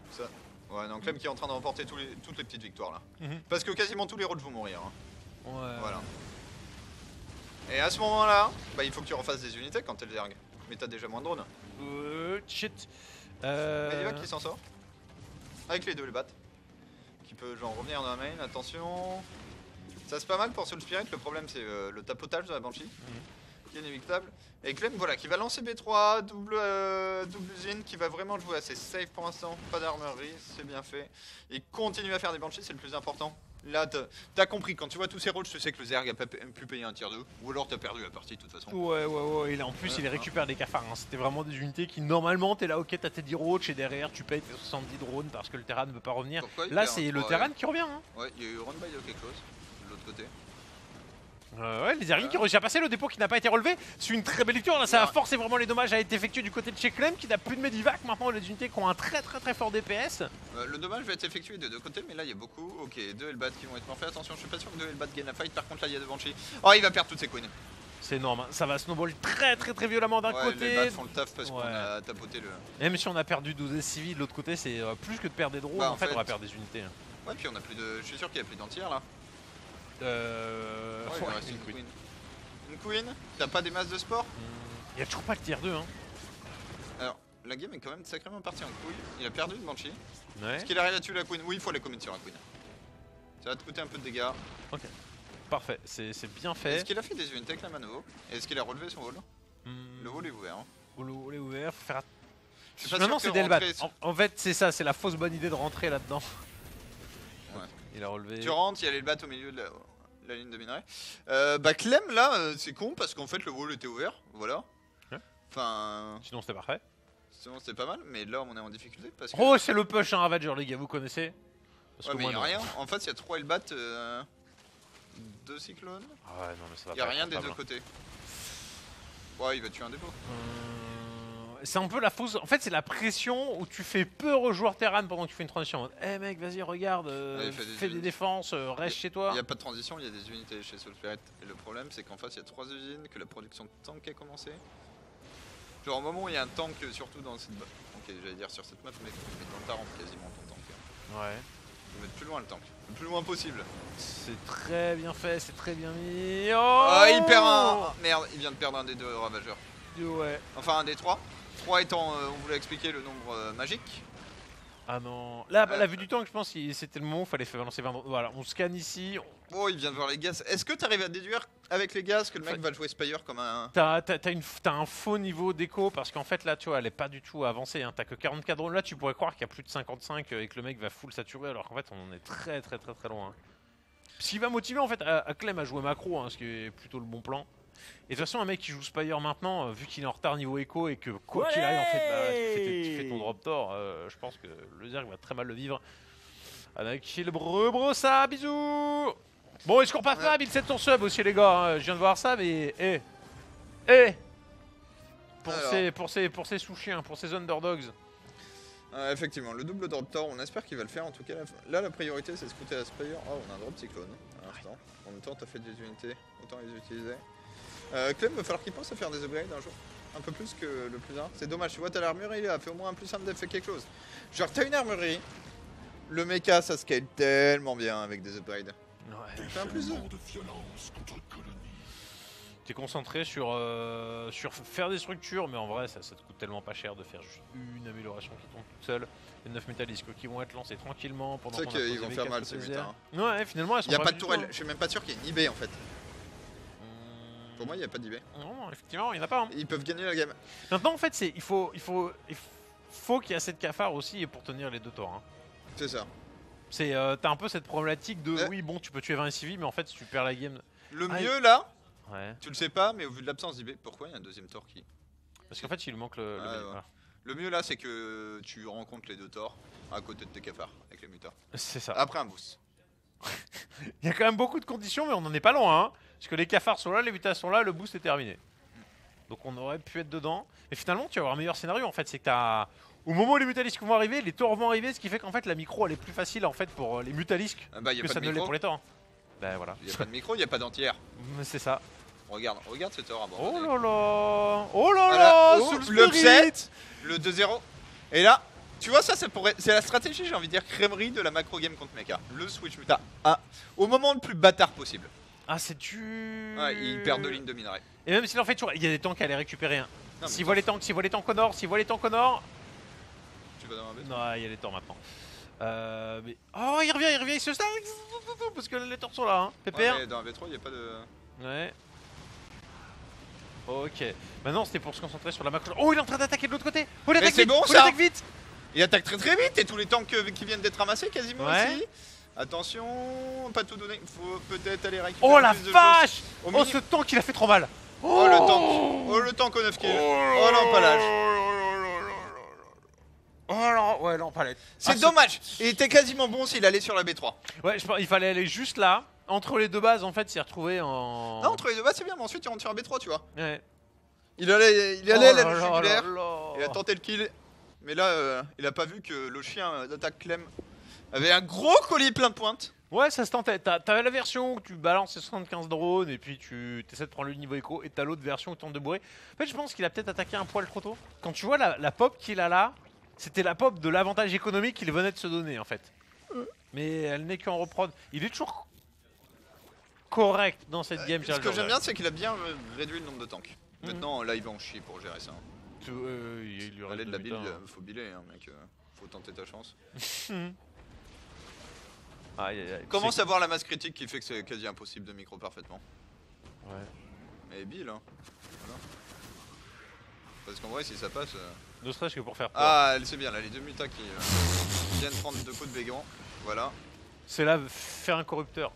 Ça. Ouais, non, Clem qui est en train de remporter toutes les petites victoires là. Parce que quasiment tous les roads vont mourir. Hein. Ouais. Voilà. Et à ce moment-là, bah, il faut que tu refasses des unités quand t'es le Zerg. Mais t'as déjà moins de drones. Shit. Medivac qui s'en sort. Avec les deux, les bats. Qui peut genre revenir dans la main, attention. Ça c'est pas mal pour Soul Spirit, le problème c'est le tapotage de la Banshee. Qui est inévitable. Et Clem, voilà, qui va lancer B3, double usine, qui va vraiment jouer assez safe pour l'instant. Pas d'armurerie, c'est bien fait. Et continue à faire des Banshees, c'est le plus important. Là, t'as compris, quand tu vois tous ces rôles, tu sais que le Zerg a pas pu payer un tier 2. Ou alors t'as perdu la partie de toute façon. Ouais. Et là, en plus, il récupère des cafards. Hein. C'était vraiment des unités qui, normalement, t'es là, ok, t'as tes 10 roaches et derrière, tu payes tes 70 drones parce que le Terran ne veut pas revenir. Là, c'est le Terran qui revient. Hein. Ouais, il y a eu run by de quelque chose, de l'autre côté. Ouais, les Zerglings qui ont réussi à passer le dépôt qui n'a pas été relevé. C'est une très belle victoire. Là, ça a forcé vraiment les dommages à être effectués du côté de chez Clem qui n'a plus de Medivac. Maintenant, les unités qui ont un très fort DPS. Le dommage va être effectué des deux côtés, mais là il y a beaucoup. Ok, deux Hellbats qui vont être morphés. Attention, je suis pas sûr que deux Hellbats gagnent la fight. Par contre, là il y a deux Banshee. Oh, il va perdre toutes ses queens. C'est énorme, hein. Ça va snowball très violemment d'un côté. Les Hellbats font le taf parce qu'on a tapoté le. Même si on a perdu 12 civils, de l'autre côté, c'est plus que de perdre des drones. Bah, en fait, on va perdre des unités. Hein. Ouais, puis on a plus de. Je suis sûr qu'il y a plus d'entières là. Il reste une queen. Une queen. T'as pas des masses de sport. Il y a toujours pas le tier 2 hein. Alors, la game est quand même sacrément partie en couille. Il a perdu une Banshee. Ouais. Est-ce qu'il arrive à tuer la queen? Oui, il faut les commit sur la queen. Ça va te coûter un peu de dégâts. Ok. Parfait, c'est bien fait. Est-ce qu'il a fait des unités avec la mano? Est-ce qu'il a relevé son wall? Le wall est ouvert. Hein. Le wall est ouvert, faut faire Maintenant c'est Delbat. En fait, c'est ça, c'est la fausse bonne idée de rentrer là-dedans. Ouais. Il a relevé. Tu rentres, il y a les Hellbats au milieu de la ligne de minerai. Bah Clem là, c'est con parce qu'en fait le wall était ouvert, voilà. Ouais. Enfin. Sinon c'était parfait. Sinon c'était pas mal, mais là on est en difficulté parce que. Oh c'est le push un Ravager les gars, vous connaissez? Parce que mais y a rien. En fait il y a 3 Hellbats, 2 cyclones. Ah ouais non mais ça va. Y a rien des deux côtés. Ouais il va tuer un dépôt. C'est un peu la fausse. En fait, c'est la pression où tu fais peur aux joueurs Terran pendant que tu fais une transition. Eh mec, vas-y, regarde, fais des défenses, reste chez toi. Il n'y a pas de transition, il y a des unités chez Soul Spirit. Et le problème, c'est qu'en face, il y a 3 usines, que la production de tank a commencé. Genre, au moment où il y a un tank, surtout dans cette map. Ok, j'allais dire sur cette map, mais dans le Tarant quasiment ton tank. Ouais. Il faut mettre plus loin le tank, le plus loin possible. C'est très bien fait, c'est très bien mis. Oh, il perd un. Merde, il vient de perdre un des 2 ravageurs. Ouais. Enfin, un des 3. 3 étant, on vous l'a expliqué, le nombre magique. Ah non. Là, la vue du tank, je pense que c'était le moment où il fallait faire balancer 20. Voilà, on scanne ici. Oh, il vient de voir les gaz. Est-ce que tu arrives à déduire avec les gaz que le mec va jouer Spire comme un... T'as un faux niveau d'écho parce qu'en fait là tu vois elle est pas du tout avancée, hein. T'as que 44 drones, là tu pourrais croire qu'il y a plus de 55 et que le mec va full saturer alors qu'en fait on en est très loin. Ce qui va motiver en fait à Clem à jouer macro, hein, ce qui est plutôt le bon plan. Et de toute façon un mec qui joue Spire maintenant, vu qu'il est en retard niveau écho et que quoi qu'il arrive en fait tu fais ton drop door, je pense que le Zerg va très mal le vivre. Avec le Brossa, bisous. Bon, il score pas Fab, il 7 son sub aussi les gars, hein. Je viens de voir ça mais... Pour ces sous-chiens, pour ces underdogs. Effectivement, le double drop tor, on espère qu'il va le faire en tout cas. Là, la priorité c'est de scouter la Spire. Oh, on a un drop cyclone à l'instant. En même temps, t'as fait des unités, autant les utiliser. Clem, va falloir qu'il pense à faire des upgrades un jour. Un peu plus que le plus 1. C'est dommage, tu vois, t'as l'armurerie là, fait au moins un plus 1 def, fait quelque chose. Genre, t'as une armurerie, le mecha ça scale tellement bien avec des upgrades. Ouais. Fais un plus 2. T'es concentré sur faire des structures, mais en vrai ça te coûte tellement pas cher de faire juste une amélioration qui tombe toute seule. Les 9 métallisques qui vont être lancés tranquillement pendant qu'on a qu'ils vont faire mal ces mutins. Ouais, finalement elles sont y a pas de tourelle, je suis même pas sûr qu'il y ait une IB en fait. Pour moi, il n'y a pas d'IB. Non, effectivement, il n'y en a pas. Hein. Ils peuvent gagner la game. Maintenant, en fait, il faut qu'il y ait assez de cafards aussi pour tenir les deux torts. Hein. C'est ça. T'as un peu cette problématique de oui, bon, tu peux tuer 20 civils, mais en fait, si tu perds la game. Le mieux là, ouais. Tu le sais pas, mais au vu de l'absence d'IB, pourquoi il y a un deuxième tort qui. Parce qu'en fait, il lui manque le. Voilà. Le mieux là, c'est que tu rencontres les deux torts à côté de tes cafards avec les mutards. C'est ça. Après un boost. Il y a quand même beaucoup de conditions, mais on n'en est pas loin. Hein, parce que les cafards sont là, les mutas sont là, le boost est terminé. Donc on aurait pu être dedans. Et finalement, tu vas avoir un meilleur scénario en fait. C'est que t'as. Au moment où les mutalisques vont arriver, les torts vont arriver, ce qui fait qu'en fait la micro elle est plus facile en fait pour les mutalisques que ça ne l'est pour les torts. Bah voilà. Il n'y a pas de micro, il n'y a pas d'antière. C'est ça. Regarde ce tort à oh là là. Oh là là. L'upset, le 2-0. Et là, tu vois ça c'est la stratégie, j'ai envie de dire, crèmerie de la macro game contre mecha. Le switch muta au moment le plus bâtard possible. Ah c'est dur. Ouais, ils perdent 2 lignes de minerai. Et même si en fait il y a des tanks à aller récupérer. Hein. S'ils voient les tanks au nord, Tu vas dans un bête. Non, il y a les torts maintenant. Mais... Oh, il revient, il se stack parce que les torts sont là, hein. Pépère. Ouais, dans un V3, il n'y a pas de... Ouais. Ok. Maintenant, c'était pour se concentrer sur la macro. Oh, il est en train d'attaquer de l'autre côté. Oh, il attaque vite. Bon, il attaque vite. Il attaque très vite et tous les tanks qui viennent d'être ramassés quasiment aussi. Attention, pas tout donner. Faut peut-être aller récupérer. Oh la vache. Oh, ce tank, il a fait trop mal. Oh le tank. Oh le tank au 9 kills. Oh l'empalage. Oh non, ouais, l'empalette. C'est dommage. Il était quasiment bon s'il allait sur la B3. Ouais, je pense il fallait aller juste là. Entre les deux bases, en fait, il s'est retrouvé en. Non, entre les deux bases, c'est bien, mais ensuite il rentre sur la B3, tu vois. Ouais. Il allait à la jugulaire. Il a tenté le kill. Mais là, il a pas vu que le chien d'attaque Clem avait un gros colis plein de pointes. Ouais, ça se tentait. T'avais la version où tu balances 75 drones et puis tu essaies de prendre le niveau écho. Et t'as l'autre version où tu tentes de bourrer. En fait, je pense qu'il a peut-être attaqué un poil trop tôt. Quand tu vois la pop qu'il a là, c'était la pop de l'avantage économique qu'il venait de se donner en fait. Mais elle n'est qu'en reprod. Il est toujours correct dans cette game. Ce que j'aime bien, c'est qu'il a bien réduit le nombre de tanks. Maintenant, là, il va en chier pour gérer ça. Il lui reste de la build, faut biler, hein, mec. Faut tenter ta chance. Commence à voir la masse critique qui fait que c'est quasi impossible de micro parfaitement. Ouais. Mais bill, hein. Voilà. Parce qu'en vrai, si ça passe. Ne serait-ce que pour faire peur. Ah, c'est bien là, les deux mutas qui viennent prendre 2 coups de bégan. Voilà. C'est là faire un corrupteur.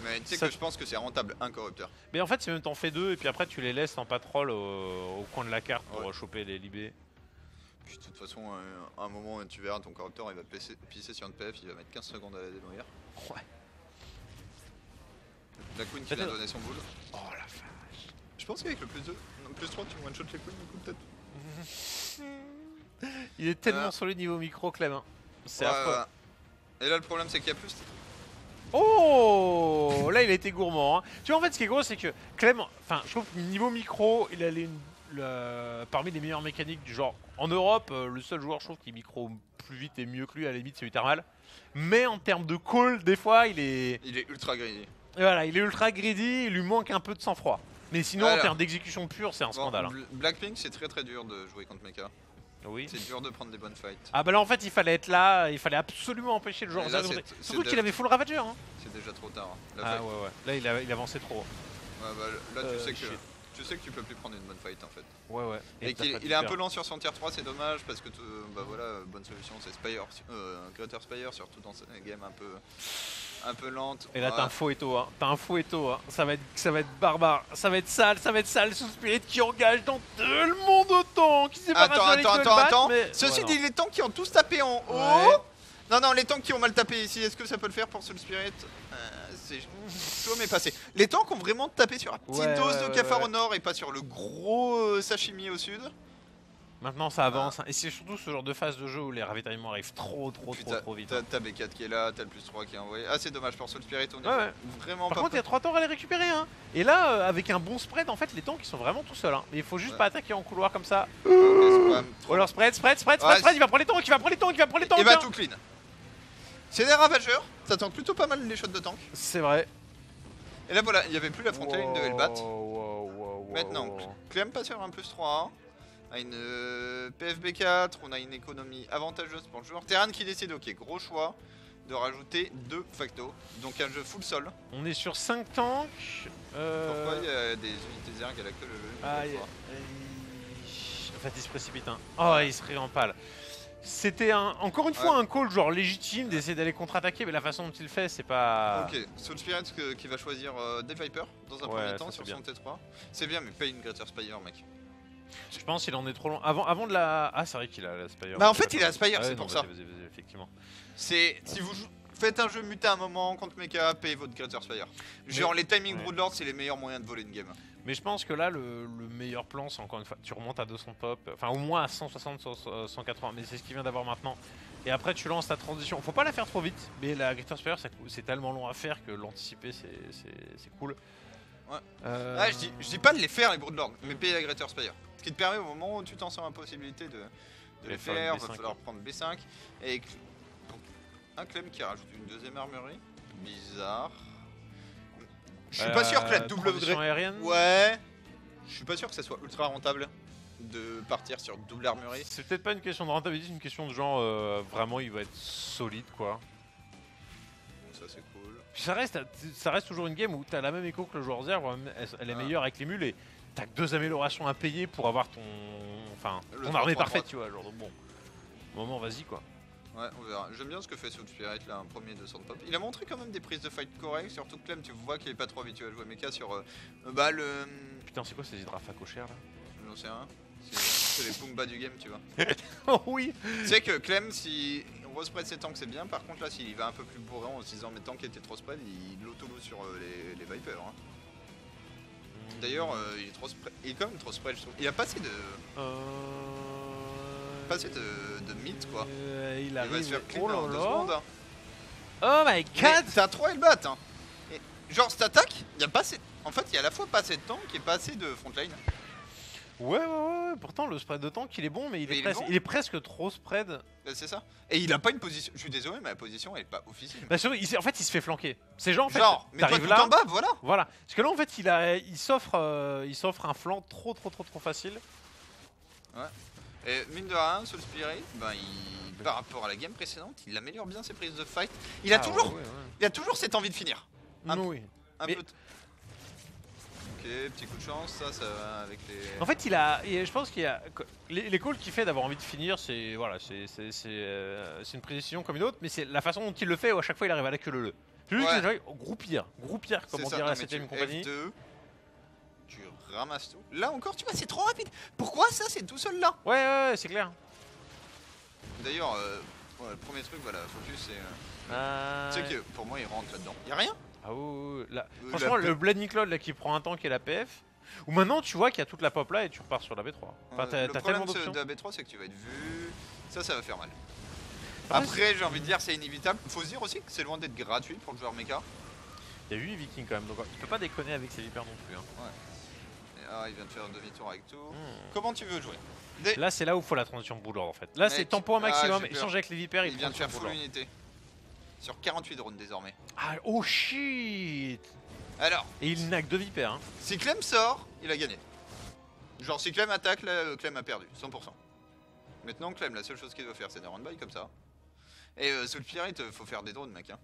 Mais tu sais que je pense que c'est rentable, un corrupteur. Mais en fait, c'est même t'en fais 2 et puis après tu les laisses en patrol au coin de la carte pour choper les libés. Puis de toute façon, à un moment, tu verras ton corrupteur, il va pisser sur une PF, il va mettre 15 secondes à la démolir. Ouais. La queen qui vient donner son boule. Oh la vache. Je pense qu'avec le plus 2, non, plus 3, tu one shot les queens du coup peut-être. Il est tellement sur le niveau micro, Clem. Hein. C'est affreux. Et là, le problème, c'est qu'il y a plus. Oh, là, il a été gourmand. Hein. Tu vois, en fait, ce qui est gros, c'est que Clem, enfin, je trouve que niveau micro, il allait parmi les meilleures mécaniques du genre. En Europe, le seul joueur, je trouve, qui micro plus vite et mieux que lui, à la limite, c'est Uthermal. Mais en termes de call, des fois, il est ultra greedy. Et voilà, il est ultra greedy, il lui manque un peu de sang-froid. Mais sinon, en termes d'exécution pure, c'est un scandale. Blackpink, c'est très dur de jouer contre mecha. Oui. C'est dur de prendre des bonnes fights. Ah bah là en fait il fallait être là, il fallait absolument empêcher le joueur là, de surtout qu'il avait full Ravager hein. C'est déjà trop tard. Ah ouais, là il avançait trop. Ouais bah là tu sais que tu peux plus prendre une bonne fight en fait. Ouais. Et qu'il est un peu lent sur son tier 3, c'est dommage parce que bah voilà, bonne solution c'est Spire, Greater Spire surtout dans cette game un peu lente. Et là t'as un faux Eto hein, ça va être barbare, ça va être sale, Soul Spirit qui engage dans tout le monde autant, qui sait pas Attends, mais... Ceci dit, les tanks qui ont tous tapé en haut. Non, les tanks qui ont mal tapé ici, est-ce que ça peut le faire pour Soul Spirit? C'est chaud mais passé. Les tanks ont vraiment tapé sur la petite dose de cafard au nord et pas sur le gros sashimi au sud. Maintenant ça avance, et c'est surtout ce genre de phase de jeu où les ravitaillements arrivent trop vite. T'as B4 qui est là, t'as le +3 qui est envoyé. Ah c'est dommage pour Soul Spirit, on est vraiment Par pas... contre il y a 3 tours à les récupérer hein. Et là avec un bon spread en fait les tanks ils sont vraiment tout seuls hein. Mais il faut juste pas attaquer en couloir comme ça. Ou alors spread, il va prendre les tanks, Il va tout clean. C'est des ravageurs, ça tank plutôt pas mal les shots de tank. C'est vrai. Et là voilà, il n'y avait plus la frontline de Hellbat. Maintenant, Clem passe sur un +3. On a une PFB4, on a une économie avantageuse pour le joueur. Terran qui décide, ok, gros choix de rajouter 2 factos. Donc un jeu full sol. On est sur 5 tanks. Pourquoi il y a des unités zerg à la queue En fait il se précipite hein. Oh il se réempale. C'était encore une fois un call genre légitime d'essayer d'aller contre-attaquer, mais la façon dont il le fait c'est pas... Ok, Soul Spirit qui va choisir des Vipers dans un premier temps sur son T3. C'est bien mais paye une Greater Spire mec. Je pense qu'il en est trop long. Avant de la... Ah c'est vrai qu'il a la Spire. Bah en fait il a la Spire, c'est pour ça. Vas-y, effectivement. C'est... Si vous faites un jeu muté à un moment contre mecha, payez votre Greater Spire. Genre les timing Broodlord c'est les meilleurs moyens de voler une game. Mais je pense que là, le meilleur plan, c'est encore une fois, tu remontes à 200 pop, enfin au moins à 160, 180, mais c'est ce qu'il vient d'avoir maintenant. Et après, tu lances ta transition. Faut pas la faire trop vite, mais la Greater Spire, c'est tellement long à faire que l'anticiper, c'est cool. Ouais. Je dis pas de les faire les Broodlords, mais payer la Greater Spire. Ce qui te permet au moment où tu t'en sors la possibilité de les faire, va falloir prendre B5. Et un Clem qui rajoute une deuxième armurerie. Bizarre. Je suis pas sûr que la double aérienne. Ouais. Je suis pas sûr que ça soit ultra rentable de partir sur double armurerie. C'est peut-être pas une question de rentabilité, c'est une question de genre vraiment il va être solide quoi. Ça c'est cool. Puis ça reste toujours une game où t'as la même écho que le joueur zerg, elle est meilleure avec les mules et t'as que 2 améliorations à payer pour avoir ton armée parfaite tu vois. Genre donc bon, au moment vas-y quoi. Ouais, on verra. J'aime bien ce que fait Soul Spirit là, un premier 200 pop. Il a montré quand même des prises de fight correctes, surtout que Clem, tu vois qu'il est pas trop habitué à jouer mecha sur le. Putain, c'est quoi ces hydrafs à cocher là? J'en sais rien. C'est les Pumba du game, tu vois. Oh oui. Tu sais que Clem, si on respread ses tanks, c'est bien. Par contre, là, s'il va un peu plus bourré en se disant mes tanks étaient trop spread, il l'auto-loot sur les Vipers. Hein. D'ailleurs, il est trop spread. Il est quand même trop spread, je trouve. Il a pas assez de. Pas assez de mythe quoi. Il va se faire clean en 2 secondes. Hein. Oh my god! T'as 3 Hellbat hein. Et genre cette attaque, il y a pas assez. En fait, il y a à la fois pas assez de tank et pas assez de frontline. Ouais, pourtant le spread de tank il est bon, mais il est presque trop spread. Bah, c'est ça. Et il a pas une position. Je suis désolé, mais la position elle est pas officielle. Bah, en fait, il se fait flanquer. C'est genre, en fait, mais toi tout en bas, voilà. Voilà. Parce que là, en fait, il s'offre un flanc trop facile. Ouais. Et mine de rien, Soul Spirit, par rapport à la game précédente, il améliore bien ses prises de fight. Il a toujours cette envie de finir. Un peu. Ok, petit coup de chance, ça va avec les... En fait, je pense qu'il y a... Les calls qu'il fait d'avoir envie de finir, c'est une précision comme une autre, mais c'est la façon dont il le fait où à chaque fois il arrive à la queue le. Groupir, comme on dirait la 7ème compagnie. F2, tu ramasses tout. Là encore, tu vois, c'est trop rapide. Pourquoi ça, c'est tout seul là? Ouais, c'est clair. D'ailleurs, le premier truc, voilà, focus, c'est... Tu sais que pour moi, il rentre là-dedans. Y'a rien. Ah oui, là. Franchement, le Blade Cloud là qui prend un tank et la PF. Ou maintenant, tu vois qu'il y a toute la pop là et tu repars sur la B3. Enfin, le problème de la B3, c'est que tu vas être vu. Ça va faire mal. Après, j'ai envie de dire, c'est inévitable. Faut se dire aussi que c'est loin d'être gratuit pour le joueur mecha. Il y a 8 Vikings quand même, donc il peut pas déconner avec ses Vipers non plus. Hein. Ouais. Il vient de faire un demi-tour avec tout. Comment tu veux jouer? Là, c'est là où il faut la transition Broodlord en fait. Là, c'est tempo un maximum. Échanger avec les Vipers, il vient de faire full unité. Sur 48 drones désormais. Ah, oh shit! Alors. Et il n'a que 2 Vipers. Hein. Si Clem sort, il a gagné. Genre, si Clem attaque, là, Clem a perdu, 100%. Maintenant, Clem, la seule chose qu'il doit faire, c'est des run-by comme ça. Et Soul Spirit, faut faire des drones, mec. Hein.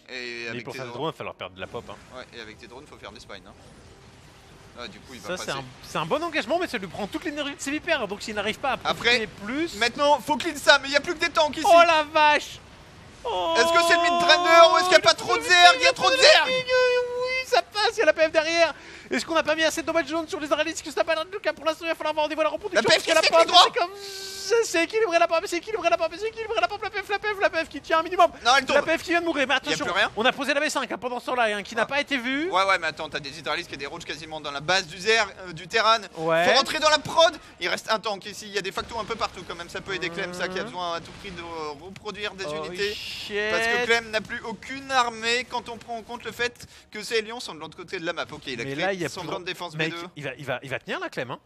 Et mais pour faire des drones, il va falloir perdre de la pop. Hein. Ouais, et avec tes drones, faut faire des spines. Hein. Ah, du coup, il va ça, passer. c'est un bon engagement, mais ça lui prend toute l'énergie de ses vipères. Donc s'il n'arrive pas à profiter plus. Maintenant, faut clean ça, mais il n'y a plus que des tanks ici. Oh la vache! Oh, est-ce que c'est le mid-drainer ou est-ce qu'il n'y a pas trop de zerg? Il y a trop de zerg! Oui, ça passe, il y a la PF derrière. Est-ce qu'on n'a pas mis assez de dommages jaunes sur les aralis? Que ça n'a pas l'air de cas pour l'instant, il va falloir avoir des voies à la reproduction. La PF qui c'est droit. c'est équilibré la PF, c'est équilibré la PF, c'est équilibré la PF, la PF qui tient un minimum. Non, elle tombe. La PF qui vient de mourir, mais attention, plus rien. on a posé la B5 hein, pendant ce temps-là, hein, qui n'a pas été vu. Ouais, mais attends, t'as des hydralisques et des roaches quasiment dans la base du zerg, du Terran. Ouais. Faut rentrer dans la prod. Il reste un tank ici, il y a des factos un peu partout quand même. Ça peut aider Clem, ça qui a besoin à tout prix de reproduire des unités. Shit. Parce que Clem n'a plus aucune armée quand on prend en compte le fait que ces lions sont de l'autre côté de la map. Ok, il a créé son plan de défense mec, B2. il va tenir la Clem, hein.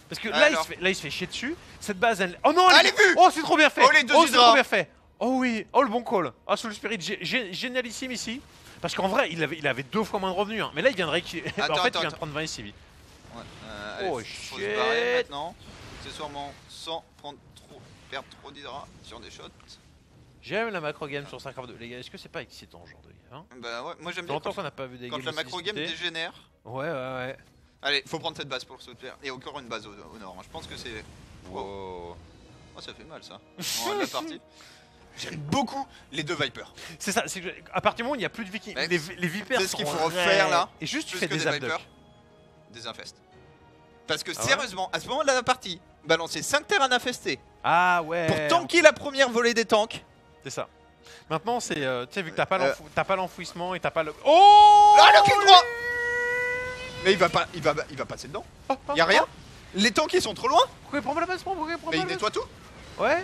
Parce que là, il se fait chier dessus. Cette base, elle... Oh non, elle est vue. Oh, c'est trop bien fait. Oh, les deux c'est trop bien fait. Oh oui, oh le bon call. Ah, Soul Spirit, génialissime ici. Parce qu'en vrai, il avait 2 fois moins de revenus. Hein. Mais là, il vient de récupérer. En fait, il vient de prendre 20 ici vite. Ouais, oh faut shit. se barrer maintenant. C'est sûrement sans perdre trop d'hydra sur des shots. J'aime la macro game sur StarCraft 2. Les gars, est-ce que c'est pas excitant ce genre de game hein? Bah ouais, moi j'aime bien. Longtemps qu'on n'a pas vu des games. Quand la macro game dégénère. Ouais. Allez, faut prendre cette base pour le soutenir. Et encore une base au nord. Je pense que c'est. Wow. Oh, ça fait mal ça. La partie. J'aime beaucoup les 2 Vipers. C'est ça, c'est que à partir du moment où il n'y a plus de vikings, les vipères c'est ce qu'il faut refaire là. Et juste tu fais des Vipers. Des infestes. Parce que sérieusement, à ce moment de la partie, balancer 5 terrains infestés. Ah ouais. Pour tanker la première volée des tanks. C'est ça. Maintenant, c'est. Tu sais, vu que t'as pas l'enfouissement et t'as pas le. Oh ah, le clic droit. Mais il va passer dedans. Y'a rien. Les tanks ils sont trop loin. Pourquoi il prend pas la base? Mais il nettoie tout. Ouais.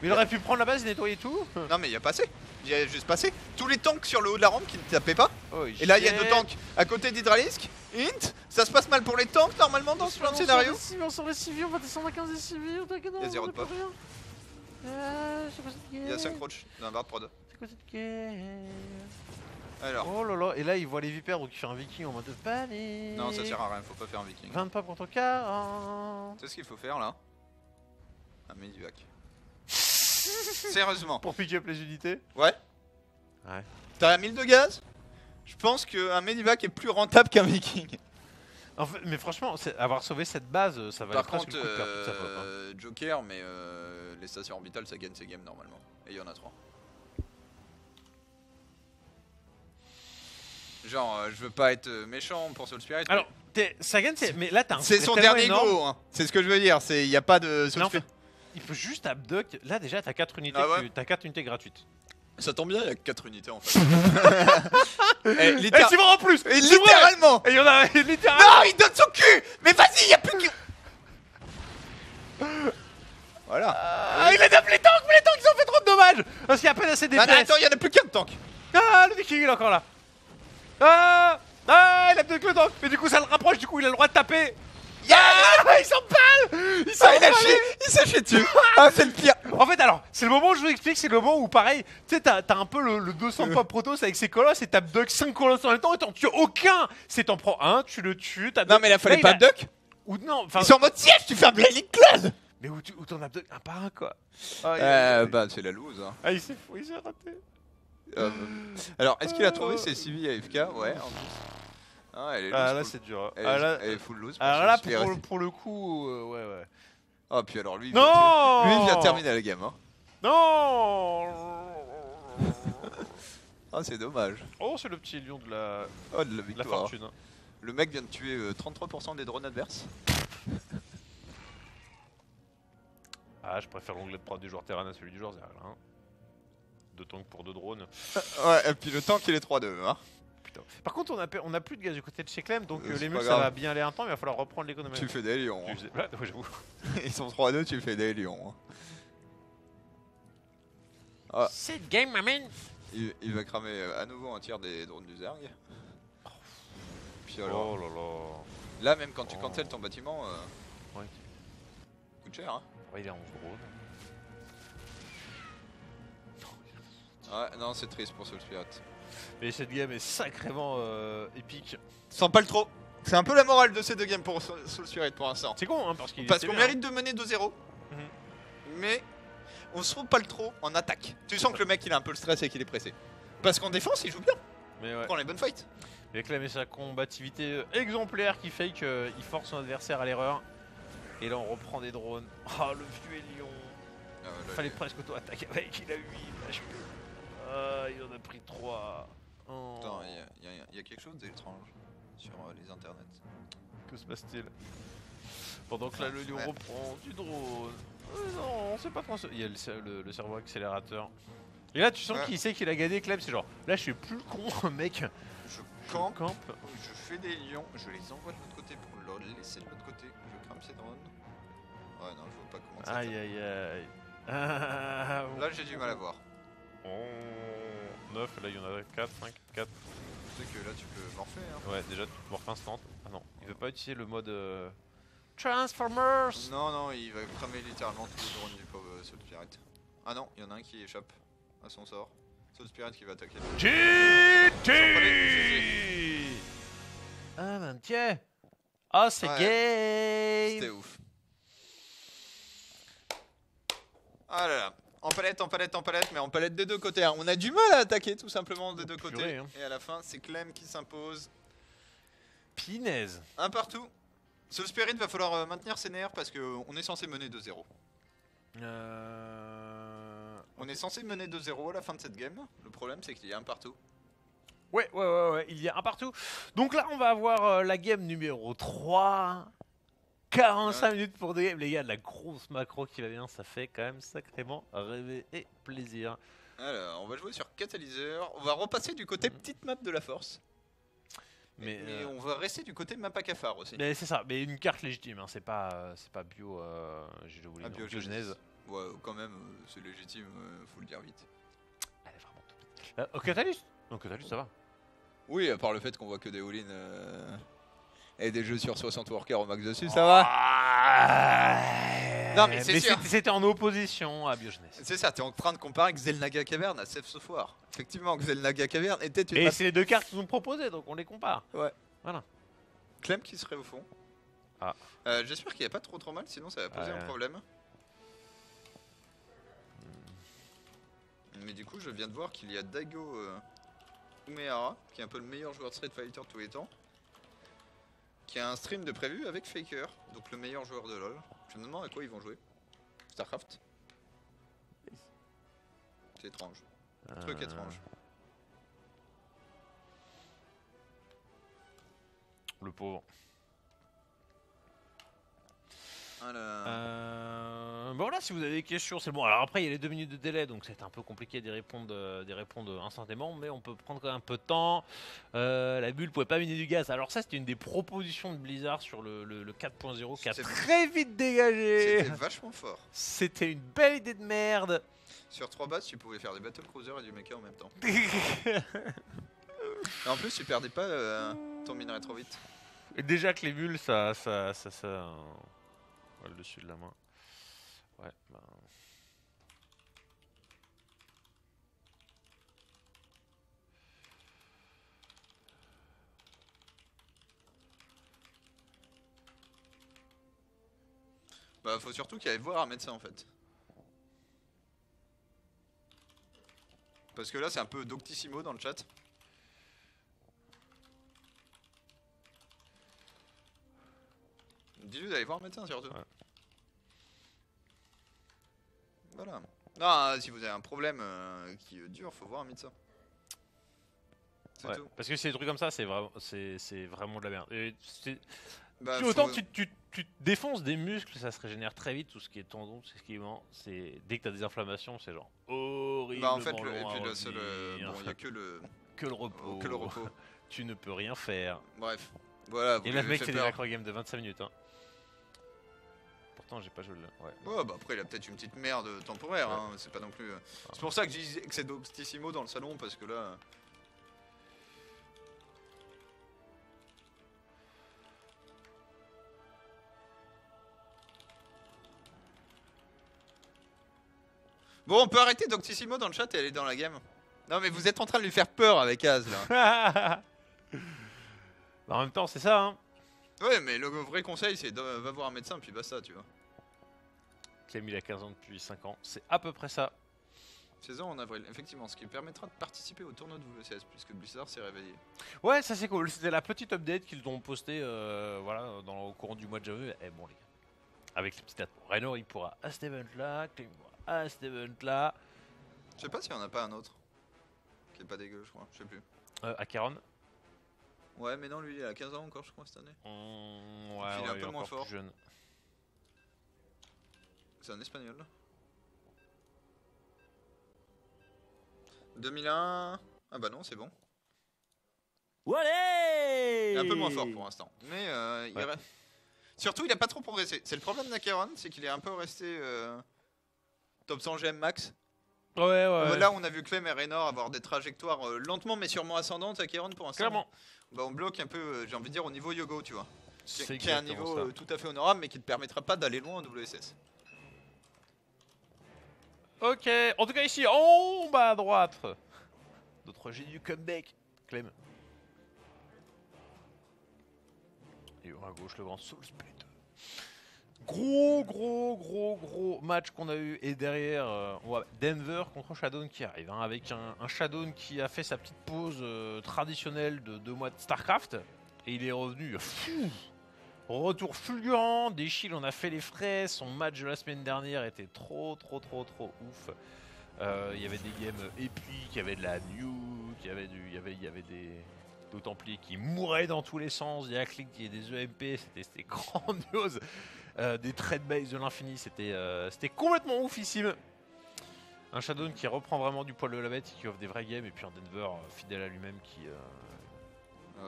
Mais il aurait pu prendre la base et nettoyer tout. Non, mais il y a passé. Il y a juste passé. Tous les tanks sur le haut de la rampe qui ne tapaient pas. Oh, et là, il y a 2 tanks à côté d'Hydralisk. Int, ça se passe mal pour les tanks normalement dans ce genre de scénario. On sort les civils, on va descendre à 15 des civils. Il y a 0 de pop. Il y a 5 roach dans la barre de prod. C'est quoi cette game? Alors. Oh là là, et là il voit les vipères donc il fait un viking en mode panique. Non, ça sert à rien, faut pas faire un viking. 20 pas pour ton cas. C'est ce qu'il faut faire là. Un medivac. Sérieusement. Pour pick up les unités? Ouais. T'as 1000 de gaz? Je pense qu'un medivac est plus rentable qu'un viking. En fait, mais franchement, avoir sauvé cette base, ça va Par être presque contre, le coup de perdre toute sa pop, hein. Joker, mais les stations orbitales ça gagne ces games normalement. Et il y en a 3. Genre, je veux pas être méchant pour Soul Spirit. Alors, ça gagne, mais là t'as un. C'est son dernier go, hein. C'est ce que je veux dire. Il n'y a pas de Soul Spirit. Il peut juste abduct. Là déjà t'as 4 unités, t'as 4 unités gratuites. Ça tombe bien, il y a 4 unités en fait. Et tu vas en plus. Et littéralement. Et il y en a littéralement. Non, il donne son cul. Mais vas-y, il y a plus que. Voilà. Il a tapé les tanks, mais les tanks ils ont fait trop de dommages. Parce qu'il y a pas assez d'épées. Attends, il y en a plus qu'un de tank. Ah, le viking il est encore là. Il a abduct le tank. Mais du coup ça le rapproche, du coup il a le droit de taper. Il s'empale. Il s'est fait dessus. Ah, c'est le pire. En fait, alors, c'est le moment où je vous explique, c'est le moment où, pareil, tu sais, t'as un peu le 200 pop Protoss avec ses colosses et t'abducts 5 colosses en même temps et t'en tues aucun. C'est t'en prends un, tu le tues, non, mais là, fallait pas abduct. Ou non, ils sont en mode siège, tu fais un Blailing Close. Mais où t'en abduct un par un, quoi. Bah, c'est la loose. Hein. Ah, il s'est raté. Alors, est-ce qu'il a trouvé ses civils AFK? Ouais, en plus. Ah, elle est loose. Là, c'est dur. Elle est full loose. Alors là, pour le coup, ouais. Ah, puis alors lui, il vient terminer la game. Hein. Non. Ah, c'est dommage. Oh, c'est le petit lion de la victoire. La fortune. Hein. Le mec vient de tuer 33% des drones adverses. Ah, je préfère l'onglet de prod du joueur terrain à celui du joueur zéro. Hein. 2 tanks pour 2 drones. Ouais, et puis le tank il est 3-2. Hein. Putain. Par contre, on a plus de gaz du côté de chez Clem, donc les mules grave. ça va bien aller un temps, mais il va falloir reprendre l'économie. Tu fais des lions. Hein. Ouais, j'avoue. Ils sont 3-2, tu fais des lions. Hein. Ah. Cette game, ma man. Il va cramer à nouveau un tiers des drones du Zerg. Puis alors. Oh là là. Là, même quand tu cancelles ton bâtiment, ouais. coûte cher. Hein. Ouais, il est en gros. Ouais, non, c'est triste pour Soul Spirit. Mais cette game est sacrément épique. Sans pas le trop. C'est un peu la morale de ces 2 games pour Soul Spirit pour l'instant. C'est con, hein, parce qu'on mérite de mener 2-0. mais on se trouve pas le trop en attaque. Tu sens que le mec il a un peu le stress et qu'il est pressé. Parce qu'en défense il joue bien. Mais ouais. Il prend les bonnes fights. Il réclame sa combativité exemplaire qui fait qu'il force son adversaire à l'erreur. Et là on reprend des drones. Ah le vieux lion. Fallait presque auto-attaquer avec, il a 8 HP. Ah il en a pris 3. Oh. Attends, il y a quelque chose d'étrange sur les internets. Que se passe-t-il? Pendant que là le lion reprend du drone. Non, c'est pas français. Il y a le cerveau accélérateur. Et là tu sens qu'il sait qu'il a gagné Clem, c'est genre là je suis plus le con mec. Je campe, je fais des lions, je les envoie de l'autre côté pour les laisser de l'autre côté. Je crame ces drones. Ouais non je vois pas comment ça. Aïe aïe aïe. Là j'ai du mal à voir. 9, là il y en a 4, 5, 4. Tu sais que là tu peux morpher hein. Ouais déjà tu peux morpher instant. Ah non, il veut pas utiliser le mode Transformers. Non non il va cramer littéralement tous les drones du pauvre Soul Spirit. Ah non, il y en a un qui échappe à son sort. Soul Spirit qui va attaquer. GT. Ah ben tiens. Ah c'est game. C'était ouf. Ah là là. En palette, mais en palette des deux côtés. Hein. On a du mal à attaquer tout simplement des deux côtés. Hein. Et à la fin, c'est Clem qui s'impose. Pinaise. Un partout. Soul Spirit va falloir maintenir ses nerfs parce qu'on est censé mener 2-0. On est censé mener 2-0 à la fin de cette game. Le problème, c'est qu'il y a un partout. Ouais, il y a un partout. Donc là, on va avoir la game numéro 3. 45 minutes pour des games, les gars, de la grosse macro qui va bien, ça fait quand même sacrément rêver et plaisir. Alors, on va jouer sur Catalyseur, on va repasser du côté petite map de la force. Mais on va rester du côté map à cafard aussi. Mais c'est ça, mais une carte légitime, hein, c'est pas bio, j'ai oublié le nom, biogenèse. Ouais, quand même, c'est légitime, faut le dire vite. Elle est vraiment top. Au Catalyst donc Catalyst ça va. Oui, à part le fait qu'on voit que des all-in et des jeux sur 60 workers au max dessus, ça va. Non mais c'est sûr. C'était en opposition à Biogenèse. C'est ça, t'es en train de comparer Xel'Naga Cavern à Safe Software. Effectivement, Xel'Naga Cavern était une et c'est les deux cartes qui nous ont proposées, donc on les compare. Ouais. Voilà. Clem qui serait au fond. Ah. J'espère qu'il n'y a pas trop mal, sinon ça va poser un problème. Mais du coup, je viens de voir qu'il y a Daigo Umehara, qui est un peu le meilleur joueur de Street Fighter de tous les temps, qui a un stream de prévu avec Faker, donc le meilleur joueur de LoL. Je me demande à quoi ils vont jouer. Starcraft. C'est étrange. Truc étrange. Le pauvre. Bon là si vous avez des questions c'est bon. Alors après il y a les 2 minutes de délai donc c'est un peu compliqué d'y répondre instantanément, mais on peut prendre quand même un peu de temps. La bulle pouvait pas miner du gaz. Alors ça c'était une des propositions de Blizzard sur le 4.0 qui a très vite dégagé. C'était vachement fort. C'était une belle idée de merde. Sur 3 bases tu pouvais faire des battle cruisers et du mecha en même temps. Et en plus tu perdais pas ton minerai trop vite. Et déjà que les bulles ça le dessus de la main. Ouais, bah. Bah faut surtout qu'il aille voir un médecin en fait. Parce que là c'est un peu Doctissimo dans le chat. Dis-lui d'aller voir un médecin surtout. Ouais. Voilà. Non, si vous avez un problème qui dure, faut voir un médecin. Ouais, parce que c'est des trucs comme ça, c'est vraiment de la merde. Et bah, autant tu te défonces des muscles, ça se régénère très vite, tout ce qui est tendon, tout ce qui est c'est dès que t'as des inflammations, c'est genre horrible. Bah en fait, le seul, bon, il y a que le repos. Que le repos. Tu ne peux rien faire. Bref, voilà. Et là, le mec, c'est des macro games de 25 minutes. Hein. Pourtant, j'ai pas joué le. Ouais, bah après, il a peut-être une petite merde temporaire. Ouais. Hein, c'est pas non plus. C'est pour ça que je disais que c'est Doctissimo dans le salon, parce que là. Bon, on peut arrêter Doctissimo dans le chat et aller dans la game. Non, mais vous êtes en train de lui faire peur avec Az là. En même temps, c'est ça, hein. Ouais, mais le vrai conseil, c'est va voir un médecin, puis basta, tu vois. Clem il a 15 ans depuis 5 ans. C'est à peu près ça. 16 ans en avril, effectivement, ce qui permettra de participer au tournoi de WCS puisque Blizzard s'est réveillé. Ouais, ça c'est cool. C'était la petite update qu'ils ont posté voilà, au courant du mois de janvier. Et bon, les gars, avec les petites dates. Reno il pourra à cet event là, Clem il pourra à cet event là. Je sais pas s'il y en a pas un autre qui est pas dégueu, je crois, je sais plus. Acheron. Ouais, mais non, lui il a 15 ans encore, je crois, cette année. Ouais, il est un peu est moins encore fort. plus jeune. C'est un espagnol. 2001. Ah bah non, c'est bon. Allez, il est un peu moins fort pour l'instant. Mais surtout, il a pas trop progressé. C'est le problème d'Acheron, c'est qu'il est un peu resté top 100 GM max. Ouais. Là, on a vu Clem et Raynor avoir des trajectoires lentement mais sûrement ascendantes. Acheron, pour l'instant, Clairement. Bah, on bloque un peu, j'ai envie de dire, au niveau Yogo, tu vois. C'est Qui est un niveau tout à fait honorable, mais qui ne te permettra pas d'aller loin en WSS. Ok, en tout cas ici, en bas à droite, notre génie du comeback, Clem. Et à gauche, le grand Soul Split. Gros match qu'on a eu. Et derrière, on voit Denver contre Shadowne qui arrive, hein, avec un Shadowne qui a fait sa petite pause traditionnelle de 2 mois de StarCraft. Et il est revenu fou. Retour fulgurant, des Shields, on a fait les frais. Son match de la semaine dernière était trop ouf. Il y avait des games épiques, il y avait de la nuke, il y avait des Templiers qui mouraient dans tous les sens. Il y a Click, il y a des EMP, c'était grandiose. Des trade base de l'infini, c'était complètement oufissime. Un Shadowne qui reprend vraiment du poil de la bête, qui offre des vrais games, et puis un Denver fidèle à lui-même qui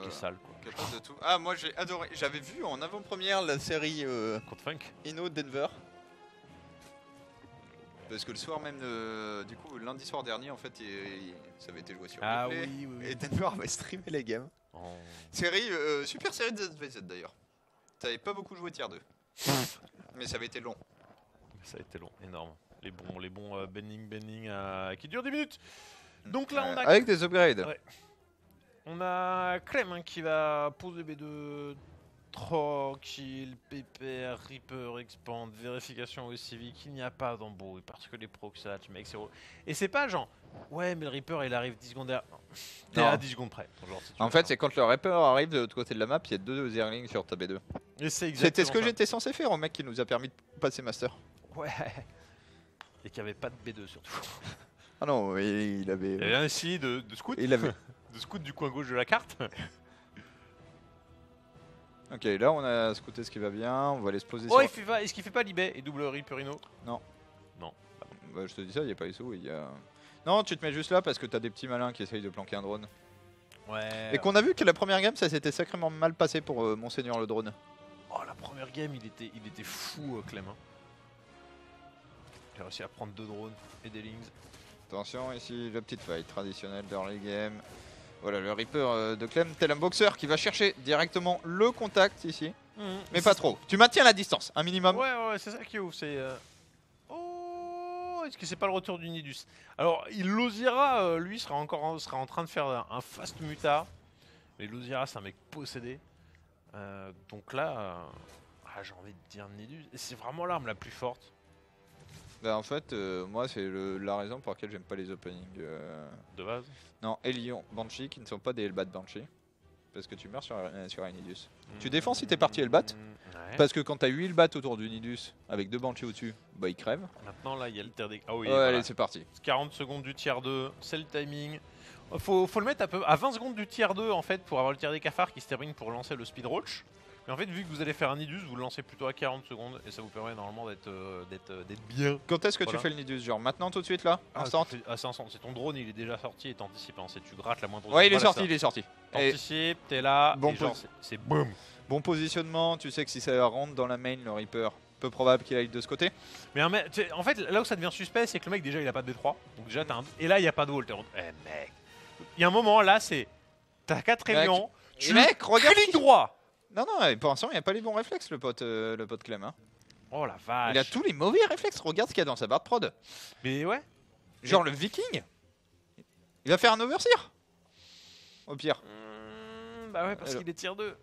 est sale, quoi. Capable de tout. Ah, moi j'ai adoré. J'avais vu en avant-première la série Contre Funk. Inno Denver. Parce que le soir même, du coup, lundi soir dernier, en fait, ça avait été joué sur replay. Oui. Et Denver avait streamé les games. Oh. Super série de ZVZ d'ailleurs. T'avais pas beaucoup joué tier 2. Mais ça avait été long. Ça a été long, énorme. Les bons bending qui durent 10 minutes. Donc là, on a... Avec des upgrades. Ouais. On a Clem hein, qui va poser B2, tranquille, pépère, Reaper, expand, vérification au civique, il n'y a pas d'embrouille parce que les proxatch, mec, c'est... Et c'est pas genre, ouais, mais le Reaper il arrive 10 secondes derrière. T'es à 10 secondes près. Genre, si en fait, c'est quand le Reaper arrive de l'autre côté de la map, il y a 2 Zerlings sur ta B2. C'était ce que j'étais censé faire au mec qui nous a permis de passer Master. Ouais. Et qu'il n'y avait pas de B2 surtout. Ah non, il avait... Il y avait un SI de scout. Il avait... de scout du coin gauche de la carte. Ok, là on a scouté ce qui va bien, on va l'exploser sur... est-ce qu'il fait pas l'IB et double Reaperino? Non. Non. Bah, je te dis ça, il n'y a pas ISO, il y a... Non, tu te mets juste là parce que t'as des petits malins qui essayent de planquer un drone. Ouais. Et qu'on a vu que la première game, ça s'était sacrément mal passé pour Monseigneur le drone. Oh, la première game, il était fou, Clem. Hein. Il a réussi à prendre 2 drones et des lings. Attention, ici, la petite fight traditionnelle d'early game. Voilà, le Reaper de Clem, tel un boxeur qui va chercher directement le contact ici. Mais pas trop. Tu maintiens la distance, un minimum. Ouais, c'est ça qui est ouf. C'est... Oh, est-ce que c'est pas le retour du Nidus? Alors, Lozira, lui, sera en train de faire un fast muta. Mais Lozira, c'est un mec possédé. Donc là, j'ai envie de dire Nidus. Et c'est vraiment l'arme la plus forte. Bah en fait, moi c'est la raison pour laquelle j'aime pas les openings. De base. Non, Elion, Banshee qui ne sont pas des Hellbat Banshee. Parce que tu meurs sur un Nidus. Tu défends si t'es parti Hellbat. Ouais. Parce que quand t'as 8 Hellbat autour du Nidus avec 2 Banshee au-dessus, bah ils crèvent. Maintenant là, il y a le tier des... Ah oui, ouais, voilà. Allez, c'est parti. 40 secondes du tier 2, c'est le timing. Faut le mettre à 20 secondes du tier 2 en fait pour avoir le tier des cafards qui se termine pour lancer le speed roach. Mais en fait, vu que vous allez faire un Nidus, vous le lancez plutôt à 40 secondes et ça vous permet normalement d'être bien. Quand est-ce que tu fais le Nidus? Genre maintenant, tout de suite là? Instant? C'est instant. C'est ton drone, il est déjà sorti et t'anticipes. Hein. Tu grattes la moindre. Ouais, il est sorti, T'anticipes, t'es là, bon, c'est boum. Bon positionnement, tu sais que si ça rentre dans la main, le Reaper, peu probable qu'il aille de ce côté. Mais en fait, là où ça devient suspect, c'est que le mec déjà il a pas de B3. Donc déjà t'as un... Et là il n'y a pas de wall. Eh mec. Il y a un moment là, c'est. T'as 4 réunions. Mec, regarde. Clic droit. Non, pour l'instant, il n'y a pas les bons réflexes, le pote Clem. Hein. Oh la vache. Il a tous les mauvais réflexes. Regarde ce qu'il y a dans sa barre de prod. Mais ouais. Genre le Viking. Il va faire un overseer. Au pire. Bah ouais, parce qu'il est tier 2.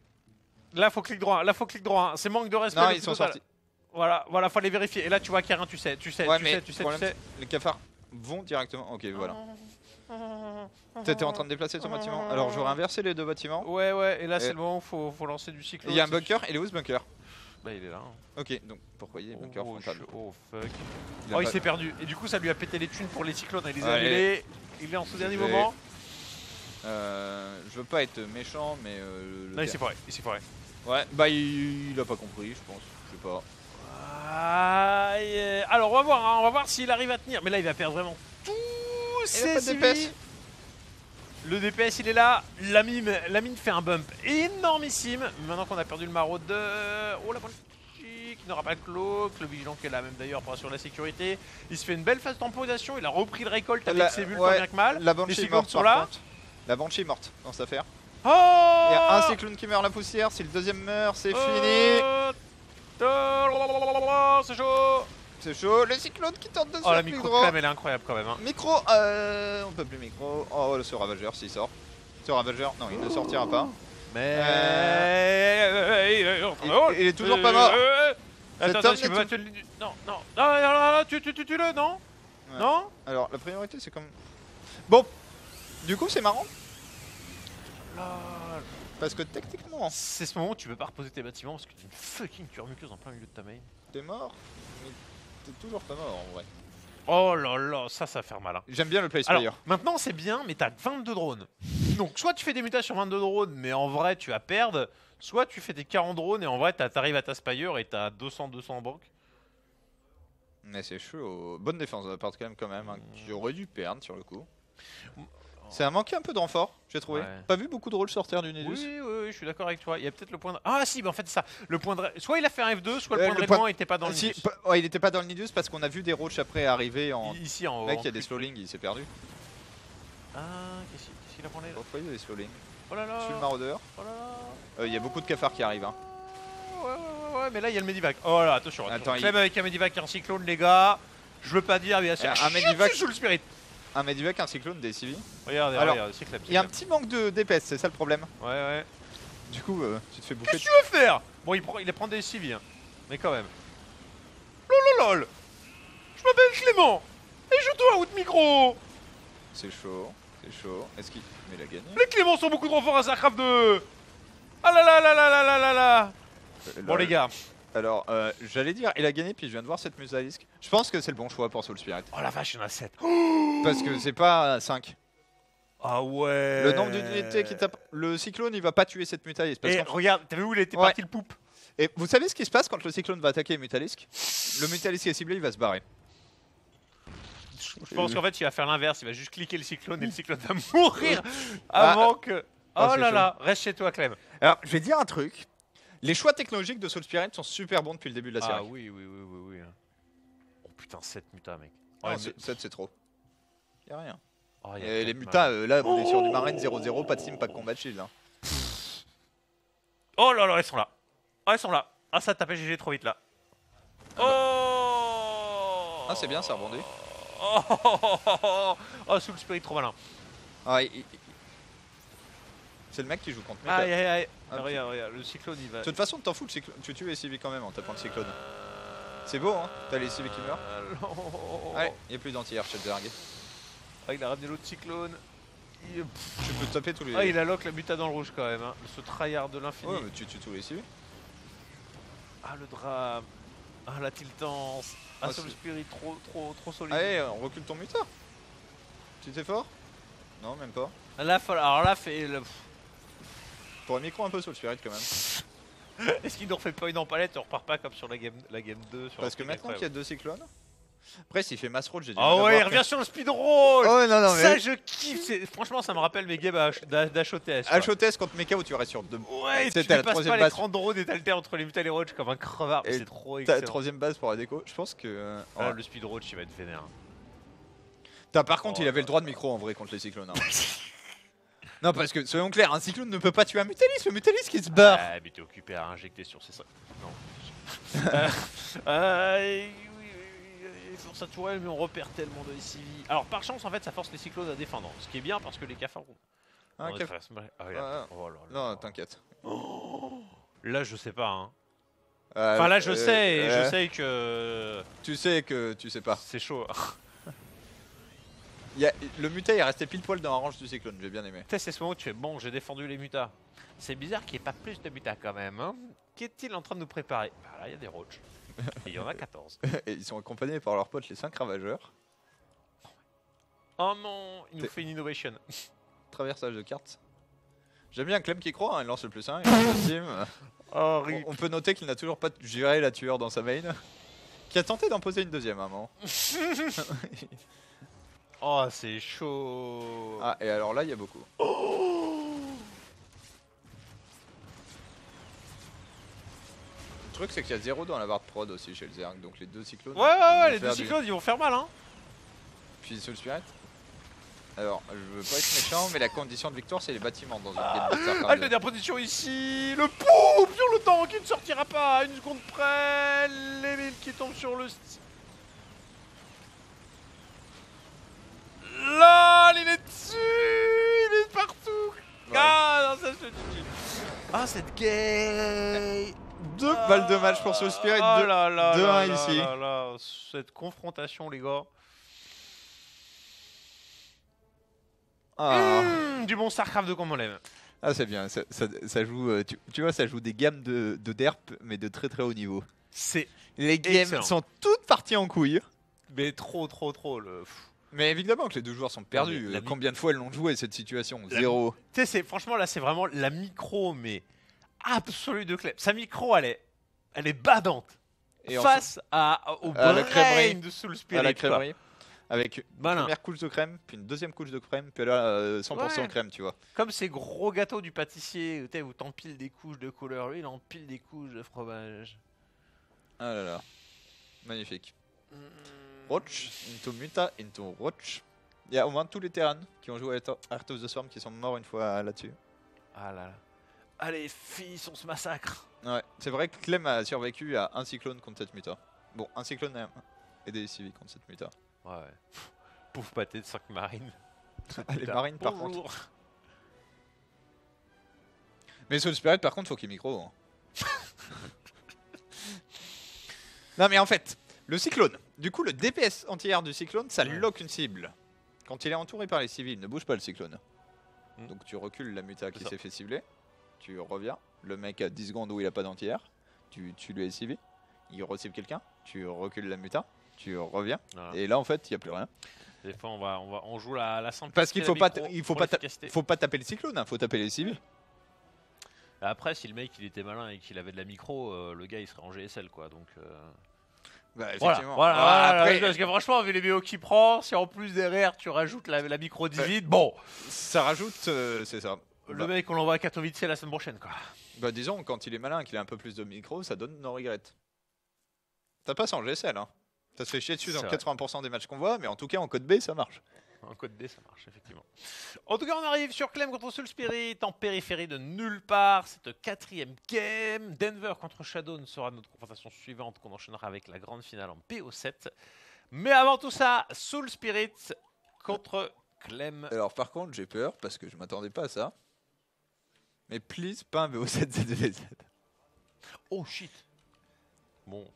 Là, faut clic droit. C'est manque de respect. Non, ils sont sortis. Voilà, faut aller vérifier. Et là, tu vois qu'il y a rien, tu sais. Les cafards vont directement. Ok, voilà. T'étais en train de déplacer ton bâtiment. Alors, j'aurais inversé les deux bâtiments. Ouais, et là, c'est le moment où faut lancer du cyclone. Il y a un bunker, il est où ce bunker? Bah, il est là. Ok, donc pourquoi il y a bunker frontal? Oh fuck. Il s'est perdu. Et du coup, ça lui a pété les thunes pour les cyclones. Il les a annulés. Il est en ce dernier moment. Je veux pas être méchant, mais. Non, il s'est foiré. Ouais, bah il a pas compris, je pense. Je sais pas. Alors, on va voir s'il arrive à tenir. Mais là, il va perdre vraiment tous ses civils. Le DPS, il est là. La mine fait un bump énormissime. Maintenant qu'on a perdu le maraudeur. Oh, la bonne qui n'aura pas de cloak. Le vigilant qui est là même d'ailleurs pour assurer la sécurité. Il se fait une belle phase de temporisation. Il a repris le récolte avec ses bulles tant bien que mal. La Banshee est morte sont là. La Banshee est morte dans cette affaire. Oh, il y a un cyclone qui meurt la poussière. Si le deuxième meurt, c'est fini. C'est chaud. C'est chaud, le cyclone qui tente de se la micro clam, elle est incroyable quand même. Micro, on peut plus micro. Oh, ce ravageur s'il sort. Ce ravageur, non, il ne sortira pas. Mais il est toujours pas mort. Attends, je peux pas tuer le... Non, tue-le, non. Non. Alors, la priorité, c'est comme... Bon, du coup, c'est marrant. Parce que techniquement... C'est ce moment où tu peux pas reposer tes bâtiments parce que t'es une fucking turmuqueuse en plein milieu de ta main. T'es mort, mais t'es toujours pas mort en vrai. Oh là là, ça va faire mal. J'aime bien le place player. Maintenant c'est bien, mais t'as 22 drones. Donc soit tu fais des mutations sur 22 drones, mais en vrai tu vas perdre. Soit tu fais des 40 drones et en vrai t'arrives à ta Spire et t'as 200 en banque. Mais c'est chaud. Bonne défense de la part quand même, hein, qui aurait dû perdre sur le coup. Ça a manqué un peu de renfort, j'ai trouvé. Pas vu beaucoup de rôles sortir du Nidus. Oui, je suis d'accord avec toi. Il y a peut-être le point de... Ah si, bah en fait c'est ça. Le point de... Soit il a fait un F2, soit le point de règlement était pas dans le Nidus. Ouais, il était pas dans le Nidus parce qu'on a vu des roaches après arriver en... Ici en haut. Mec, il y a des slowlings, il s'est perdu. Ah, qu'est-ce qu'il a pris? Pourquoi il y a des slowlings? Oh là là. Je suis le maraudeur. Oh là là. Il y a beaucoup de cafards qui arrivent. Hein. Ouais, mais là il y a le Medivac. Oh là, attention. Clem avec un Medivac et un cyclone, les gars. Je veux pas dire, mais un Medivac sous le spirit. Un Medivac, un cyclone, des civils. Regarde, c'est Clem. Il y a un petit manque de DPS, c'est ça le problème. Ouais. Du coup, tu te fais bouffer. Qu'est-ce que tu veux faire? Bon, il prend des civils, hein. Mais quand même. Lol. Je m'appelle Clément. Et je dois out micro. C'est chaud. Est-ce qu'il... Mais il a gagné. Les Cléments sont beaucoup trop forts à StarCraft 2. Ah là. Bon les gars. Alors, j'allais dire, il a gagné, puis je viens de voir cette Musalisk. Je pense que c'est le bon choix pour Soul Spirit. Oh la vache, il y en a 7. Parce que c'est pas 5. Ah ouais. Le nombre d'unités qui tape. Le cyclone, il va pas tuer cette Mutalisk. Et regarde, t'as vu où il était parti le poupe? Et vous savez ce qui se passe quand le cyclone va attaquer Mutalisk? Le Mutalisk est ciblé, il va se barrer. Je pense qu'en fait, il va faire l'inverse. Il va juste cliquer le cyclone et le cyclone va mourir avant que. Oh là là, reste chez toi, Clem. Alors, je vais dire un truc. Les choix technologiques de Soul Spirit sont super bons depuis le début de la série. Ah oui. Oh putain, 7 mutas, mec. Ouais, 7 c'est trop. Y'a rien. Oh, et les mutas, là, on est sur du Marine 0-0, pas de sim, pas de combat shield. Hein. Oh là là, ils sont là. Ah, ils sont là. Ah, ça tapait GG trop vite là. Oh. Ah, c'est bien, ça rebondit. Oh, Soul Spirit trop malin. Ah, c'est le mec qui joue contre Meta. Aïe. Regarde, le cyclone il va. De toute façon, t'en fous, le cyclone. Tu tues les civils quand même en tapant le cyclone. C'est beau, hein. T'as les civils qui meurent. Allez, y'a plus d'anti-air chez Zerg. Ah, il a ramené l'autre cyclone. Tu peux taper tous les. Ah, il a lock la muta dans le rouge quand même. Hein. Ce tryhard de l'infini. Ouais, mais tu tues tous les civils. Ah, le drame. Ah, la tiltance. Ah, Soul Spirit trop solide. Allez, on recule ton muta. Tu t'es fort? Non, même pas. Là, alors là, fait. Pour un micro un peu Soul Spirit quand même. Est-ce qu'il nous refait pas une empalette et on repart pas comme sur la game 2 sur Parce que maintenant qu'il y a 2 cyclones. Après, s'il fait mass roll, j'ai dit. Ah ouais, il revient sur le speed roll. Oh non, ça, je kiffe. Franchement, ça me rappelle mes games d'HOTS. HOTS contre Mecha où tu restes sur 2. Ouais, tu passes pas l'écran de drone et t'altères entre les mutas et les roaches comme un crevard. C'est trop excellent. T'as la 3ème base pour la déco. Je pense que. Le speed roach, il va être vénère. Par contre, il avait le droit de micro en vrai contre les cyclones. Hein. Non, parce que soyons clairs, un cyclone ne peut pas tuer un Mutalisk, le Mutalisk qui se barre. Ah, mais t'es occupé à injecter sur ces 5. Non. Il force sa tourelle, mais on repère tellement de civils. Alors, par chance, en fait, ça force les cyclones à défendre. Ce qui est bien parce que les cafards. Non, t'inquiète. Là, je sais pas. Hein. Enfin là je sais, je sais que... Tu sais que tu sais pas. C'est chaud. Le muta est resté pile poil dans la range du cyclone, j'ai bien aimé. C'est ce moment où tu fais bon, j'ai défendu les mutas. C'est bizarre qu'il n'y ait pas plus de mutas quand même. Hein. Qu'est-il en train de nous préparer? Bah là il y a des roaches. Et il y en a 14. Et ils sont accompagnés par leurs potes les 5 ravageurs. Oh non, il nous fait une innovation. Traversage de cartes. J'aime bien Clem qui croit, hein, il lance le plus 1, il lance le team. On peut noter qu'il n'a toujours pas géré la tueur dans sa main. Qui a tenté d'en poser une deuxième à un moment. Oh, c'est chaud. Ah, et alors là, il y a beaucoup. Le truc, c'est qu'il y a 0 dans la barre de prod aussi chez le Zerg, donc les deux cyclones. Ouais, les deux cyclones, ils vont faire mal, hein. Puis Soul Spirit. Alors, je veux pas être méchant, mais la condition de victoire, c'est les bâtiments dans une game de Starcraft. Ah, dernière position ici. Le pouf sur le tank qui ne sortira pas à une seconde près. Les milles qui tombent sur le... Là, il est dessus. Il est partout. Ouais. Ah, non, ça je te dis. Ah, cette gay. 2 balles de match pour Soul Spirit, 2-1 ici. Cette confrontation, les gars. Du bon Starcraft de comme on l'aime. Ah, c'est bien, ça joue, tu vois, ça joue des gammes de derp, mais de très très haut niveau. Les games sont toutes parties en couille. Mais trop. Mais évidemment que les deux joueurs sont perdus. Combien de fois elles l'ont joué cette situation? 0. Tu sais, franchement là, c'est vraiment la micro, mais absolue de Clem. Sa micro, elle est badante. Et face au brain de Soul Spirit. À la crèmerie. Avec une première couche de crème, puis une deuxième couche de crème, puis là 100% crème, tu vois. Comme ces gros gâteaux du pâtissier où t'empiles des couches de couleur, lui il empile des couches de fromage. Ah là là, magnifique. Roach, into Muta, into Roach. Il y a au moins tous les Terrans qui ont joué à Heart of the Swarm qui sont morts une fois là-dessus. Ah là là. Allez, fils, on se massacre. Ouais, c'est vrai que Clem a survécu à un cyclone contre cette Muta. Bon, un cyclone et des civils contre cette Muta. Ouais. Pouf pâté de 5 marines. Les marines par contre. Mais Soul Spirit par contre faut qu'il micro. Hein. Non mais en fait, le cyclone. Du coup le DPS anti-air du cyclone ça lock une cible. Quand il est entouré par les civils, ne bouge pas le cyclone. Donc tu recules la muta qui s'est fait cibler. Tu reviens. Le mec a 10 secondes où il a pas d'anti-air. Tu tues les civils. Il recible quelqu'un. Tu recules la muta. Tu reviens et là en fait il n'y a plus rien. Des fois on joue la simplicité. Parce qu'il faut pas taper le cyclone, hein, faut taper les civils. Après si le mec il était malin et qu'il avait de la micro, le gars il serait en GSL quoi donc. Bah, effectivement. Voilà, après, parce que franchement vu les BO qu'il prend, si en plus derrière tu rajoutes la micro divide, bon. Ça rajoute, c'est ça. Le mec on l'envoie à Katowice la semaine prochaine quoi. Bah disons quand il est malin, qu'il a un peu plus de micro, ça donne no regret. Ça passe en GSL hein. Ça se fait chier dessus dans 80% des matchs qu'on voit, mais en tout cas en code B ça marche. En code B ça marche effectivement. En tout cas on arrive sur Clem contre Soul Spirit en périphérie de nulle part. Cette 4ème game. Denver contre Shadow sera notre confrontation suivante qu'on enchaînera avec la grande finale en PO7. Mais avant tout ça, Soul Spirit contre Clem. Alors par contre j'ai peur parce que je m'attendais pas à ça. Mais please pas un BO7 ZVZ. Oh shit. Bon.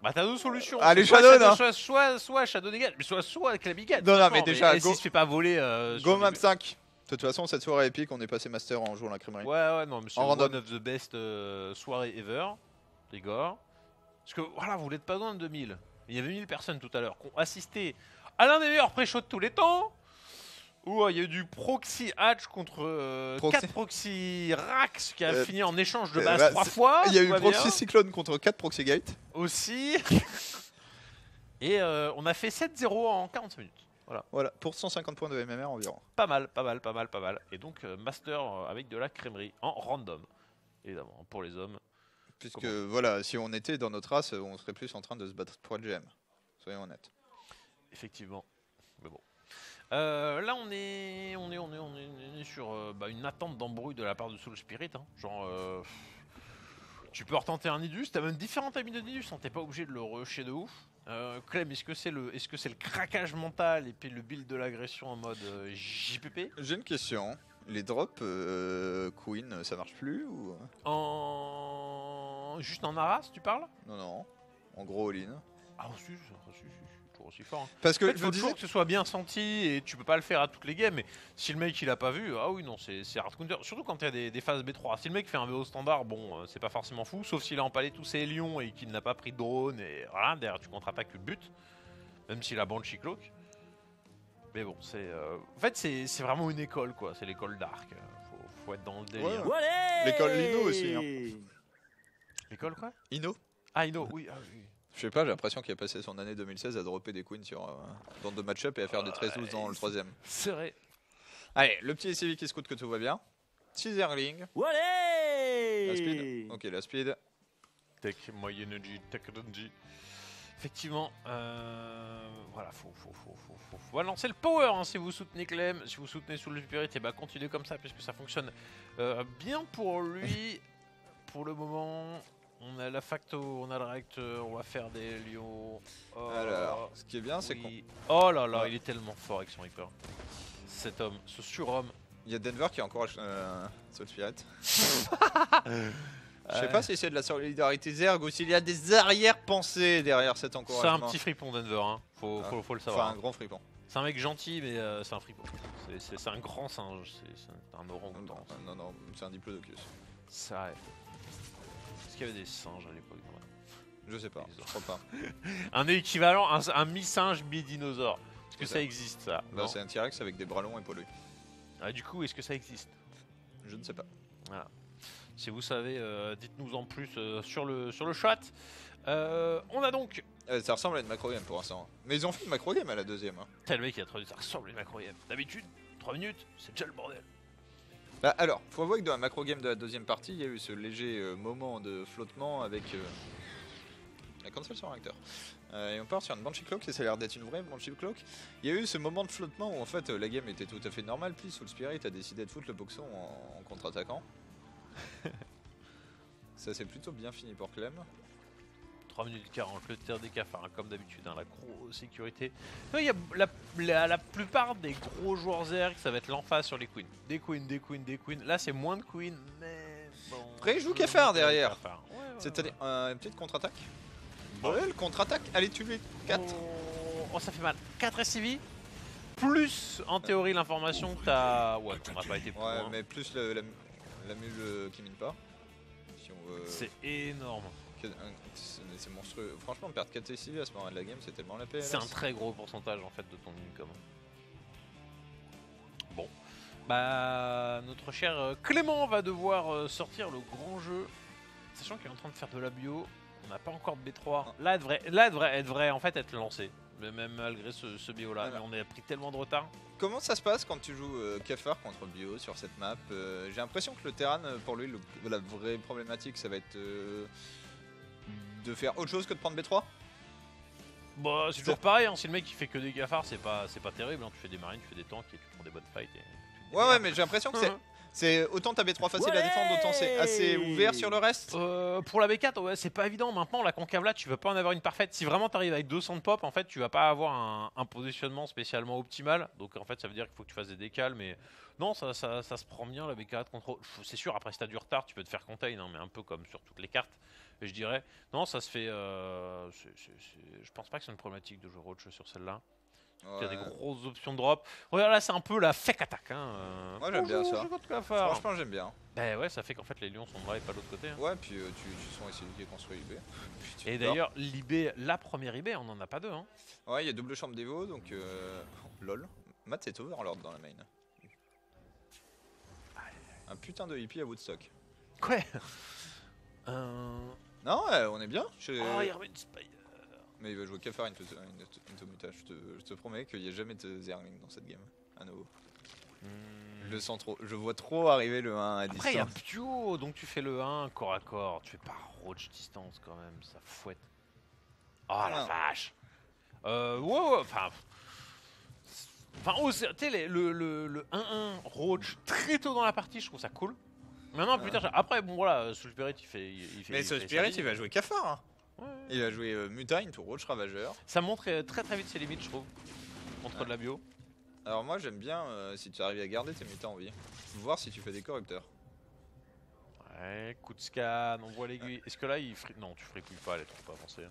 Bah t'as 2 solutions. Allez Shadow soit Shadow dégage, mais soit Clem gagne. Non mais déjà si se fait pas voler go map 5. De toute façon cette soirée épique on est passé master en jouant la crèmerie. Ouais non mais c'est one of the best soirée ever les gars. Parce que voilà vous n'êtes pas loin de 2000. Il y avait 1000 personnes tout à l'heure qui ont assisté à l'un des meilleurs pré-shows de tous les temps. Où il y a eu du proxy hatch contre 4 proxy Rax qui a fini en échange de base 3 fois. Il y a eu proxy cyclone contre 4 proxy gate. Aussi. Et on a fait 7-0 en 40 minutes. Voilà, pour 150 points de MMR environ. Pas mal. Et donc master avec de la crèmerie en random. Évidemment, pour les hommes. Puisque voilà, si on était dans notre race, on serait plus en train de se battre pour le GM. Soyons honnêtes. Effectivement. Mais bon. Là on est sur une attente d'embrouille de la part de Soul Spirit hein. Genre tu peux retenter un Nidus, t'as même différentes amis de Nidus hein. T'es pas obligé de le rusher de ouf. Clem, est-ce que c'est le craquage mental et puis le build de l'agression en mode JPP? J'ai une question. Les drops Queen ça marche plus ou... juste en Arras, tu parles? Non, non. En gros, all-in. Ah, si, toujours aussi fort. Hein. Parce que en fait, faut toujours que ce soit bien senti et tu peux pas le faire à toutes les games. Mais si le mec il a pas vu, ah oui, non, c'est hard counter. Surtout quand il y a des phases B3. Si le mec fait un VO standard, bon, c'est pas forcément fou. Sauf s'il a empalé tous ses lions et qu'il n'a pas pris de drone. Et voilà, derrière tu contre-attaques le but. Même s'il a Banshee Cloak. Mais bon, c'est. En fait, c'est vraiment une école, quoi. C'est l'école Dark. Faut être dans le délire. Ouais. L'école Lino aussi. Hein. L'école quoi? Ino. Ah, Ino, oui. Ah, oui. Je sais pas, j'ai l'impression qu'il a passé son année 2016 à dropper des queens dans 2 match-up et à faire des 13-12 dans le 3ème. C'est vrai. Allez, le petit SCV qui scout que tout va bien. 6 Zerling. La speed. Ok, la speed. Tech, moyennergie, technology. Effectivement, voilà, faut lancer le power hein, si vous soutenez Clem, si vous soutenez Soul Spirit, et bah continuez comme ça puisque ça fonctionne bien pour lui. Pour le moment, on a la facto, on a le réacteur, on va faire des lions. Alors, ce qui est bien, c'est qu'on. Oh là là, il est tellement fort avec son Reaper. Cet homme, ce surhomme. Il y a Denver qui encourage Soul Spirit. Je sais pas si c'est de la solidarité Zerg ou s'il y a des arrière-pensées derrière cet encouragement. C'est un petit fripon Denver, hein. Faut le savoir. Enfin, un grand fripon. C'est un mec gentil, mais c'est un fripon. C'est un grand singe, c'est un orang-outan. Non, c'est un diplodocus. C'est vrai. Est-ce qu'il y avait des singes à l'époque? Je sais pas, je crois pas. Un équivalent, un mi-singe, mi-dinosaure. Est-ce que ça existe ça? Bah, c'est un T-Rex avec des bras longs et poilus. Ah, du coup, est-ce que ça existe? Je ne sais pas. Voilà. Si vous savez, dites-nous en plus sur le chat. On a donc. Ça ressemble à une macro game pour l'instant. Mais ils ont fait une macro game à la 2ème. Hein. Tel mec qui a traduit ça ressemble à une macro game. D'habitude, 3 minutes, c'est déjà le bordel. Bah alors, faut avouer que dans la macro game de la 2ème partie, il y a eu ce léger moment de flottement avec la console sur réacteur. Et on part sur une Banshee Cloak et ça a l'air d'être une vraie Banshee Cloak. Il y a eu ce moment de flottement où en fait la game était tout à fait normale, puis Soul Spirit a décidé de foutre le boxon en contre-attaquant. Ça c'est plutôt bien fini pour Clem. 3 minutes 40, le tir des cafards, hein, comme d'habitude, hein, la grosse sécurité. Il y a la plupart des gros joueurs Zerg, ça va être l'emphase sur les queens. Des queens. Là c'est moins de queens, mais bon. Après il joue cafard derrière. Ouais, c'est-à-dire une petite contre-attaque. Ouais, le contre-attaque, allez tu lui 4. Oh ça fait mal. 4 SCV. Plus en théorie l'information que t'as. Ouais, on n'a pas été pour. Ouais, mais plus la mule qui mine pas. Si on veut... C'est énorme. C'est monstrueux. Franchement, perdre 4 SCV à ce moment de la game, c'est tellement la paix. C'est un très gros pourcentage en fait de ton income. Bon. Bah, notre cher Clément va devoir sortir le grand jeu. Sachant qu'il est en train de faire de la bio. On n'a pas encore de B3. Là, elle devrait en fait être lancée. Même malgré ce bio là. Mais on a pris tellement de retard. Comment ça se passe quand tu joues Cafard contre bio sur cette map? J'ai l'impression que le Terran, pour lui, la vraie problématique, ça va être de faire autre chose que de prendre B3. Bah, c'est toujours pareil, hein. Si le mec il fait que des cafards, c'est pas terrible. Hein. Tu fais des marines, tu fais des tanks et tu prends des bonnes fights. Ouais, mais j'ai l'impression que c'est autant ta B3 facile à défendre, autant c'est assez ouvert sur le reste. Pour la B4, ouais, c'est pas évident. Maintenant, la concave là, tu veux pas en avoir une parfaite. Si vraiment t'arrives avec 200 de pop, en fait, tu vas pas avoir un positionnement spécialement optimal. Donc en fait, ça veut dire qu'il faut que tu fasses des décals. Mais non, ça se prend bien la B4 contre. C'est sûr, après si t'as du retard, tu peux te faire contain, hein, mais un peu comme sur toutes les cartes. Et je dirais, non, ça se fait. Je pense pas que c'est une problématique de jouer roach sur celle-là. Il y a des grosses options de drop. Regarde là, c'est un peu la fake attaque. Hein. Moi j'aime bien ça. Franchement, j'aime bien. Bah ouais, ça fait qu'en fait les lions sont drive pas de l'autre côté. Hein. Ouais, puis tu sens essayer qui est construit IB. Et d'ailleurs, l'IB, la première IB, on en a pas deux. Hein. Ouais, il y a double chambre d'Evo, donc lol. Matt c'est Overlord dans la main. Un putain de hippie à Woodstock. Ouais. Non, on est bien. Oh, il remet une Spider. Mais il va jouer Cafard into Muta. Je te promets qu'il n'y a jamais de Zerling dans cette game. À nouveau. Je le sens trop. Je vois trop arriver le 1 à distance. Après, il y a Pio, donc tu fais le 1 corps à corps. Tu fais pas roach distance quand même. Ça fouette. Oh la vache. Ouais. Enfin, tu sais, le 1-1 roach très tôt dans la partie, je trouve ça cool. Maintenant, plus tard. Après, bon voilà, Soul Spirit il fait. Mais Soul Spirit il va jouer Cafard. Hein. Ouais. Il va jouer Muta into Roach Ravageur. Ça montre très vite ses limites, je trouve, contre de la bio. Alors moi j'aime bien si tu arrives à garder tes Mutas en vie, voir si tu fais des corrupteurs. Ouais, coup de scan, on voit l'aiguille. Est-ce que là il non, tu fripouilles pas, elle est trop avancée.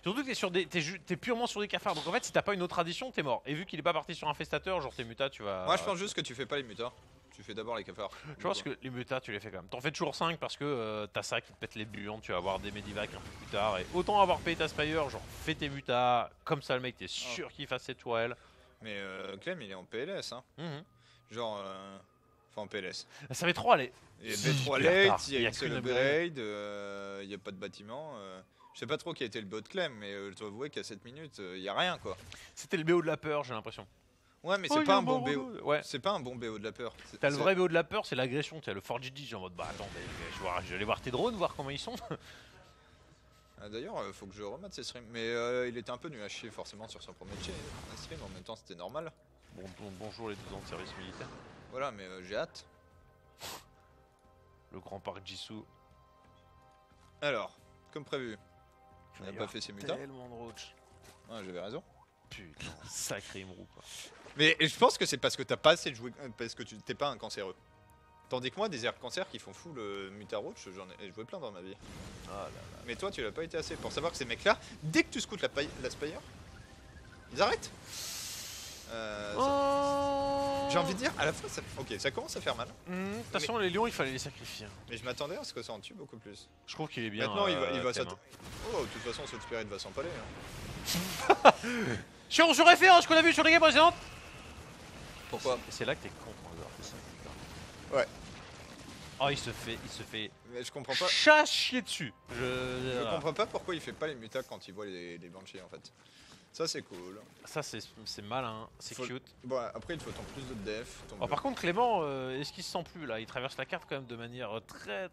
Surtout que t'es purement sur des cafards, donc en fait si t'as pas une autre addition t'es mort. Et vu qu'il est pas parti sur infestateur, genre tes mutas tu vas... Moi je pense juste que tu fais pas les mutas, tu fais d'abord les cafards. Je pense que les mutas tu les fais quand même. T'en fais toujours 5 parce que t'as ça qui te pète les buants, tu vas avoir des medivacs un peu plus tard. Et autant avoir payé ta Spire, genre fais tes mutas, comme ça le mec t'es sûr qu'il fasse ses tourelles. Mais Clem il est en PLS hein. Genre... Enfin en PLS. Ça fait 3 allez. Il y a B3 late, il y a une seule upgrade, il n'y a pas de bâtiment. Je sais pas trop qui a été le BO de Clem, mais je dois avouer qu'à 7 minutes, il n'y a rien quoi. C'était le BO de la peur, j'ai l'impression. Ouais, mais c'est pas un bon BO. Ouais. C'est pas un bon BO de la peur. T'as le vrai BO de la peur, c'est l'agression. T'as le 4GG, genre en mode bah attends, je vais aller voir tes drones, voir comment ils sont. D'ailleurs, faut que je remate ses streams. Mais il était un peu nul à chier forcément sur son premier stream, en même temps c'était normal. Bonjour les 12 ans de service militaire. Voilà, mais j'ai hâte. Le grand parc Jisoo. Alors, comme prévu. On n'a pas fait ses mutas. Tellement de roach. Ouais, j'avais raison. Putain, sacré Imrou quoi. Mais je pense que c'est parce que t'as pas assez de jouer, parce que tu t'es pas un cancéreux. Tandis que moi, des airs cancers qui font full mutaroach, j'en ai joué plein dans ma vie. Ah là là. Mais toi, tu l'as pas été assez. Pour savoir que ces mecs-là, dès que tu scoutes la Spire, ils arrêtent. J'ai envie de dire, à la fois, ok, ça commence à faire mal. De toute façon, les lions, il fallait les sacrifier. Mais je m'attendais à ce que ça en tue beaucoup plus. Je trouve qu'il est bien. Maintenant, il va s'attendre. Oh, de toute façon, Soul Spirit va s'empaler. Hein. Je réfère ce qu'on a vu sur les games précédentes. Pourquoi? C'est là que t'es con, ça. Ouais. Oh, il se fait. Mais je comprends pas. Chier dessus. Je comprends pas pourquoi il fait pas les mutas quand il voit les banshees en fait. Ça c'est cool. Ça c'est malin, c'est cute. Bon après il te faut ton plus de def. Oh, par contre Clément, est-ce qu'il se sent plus là? Il traverse la carte quand même de manière très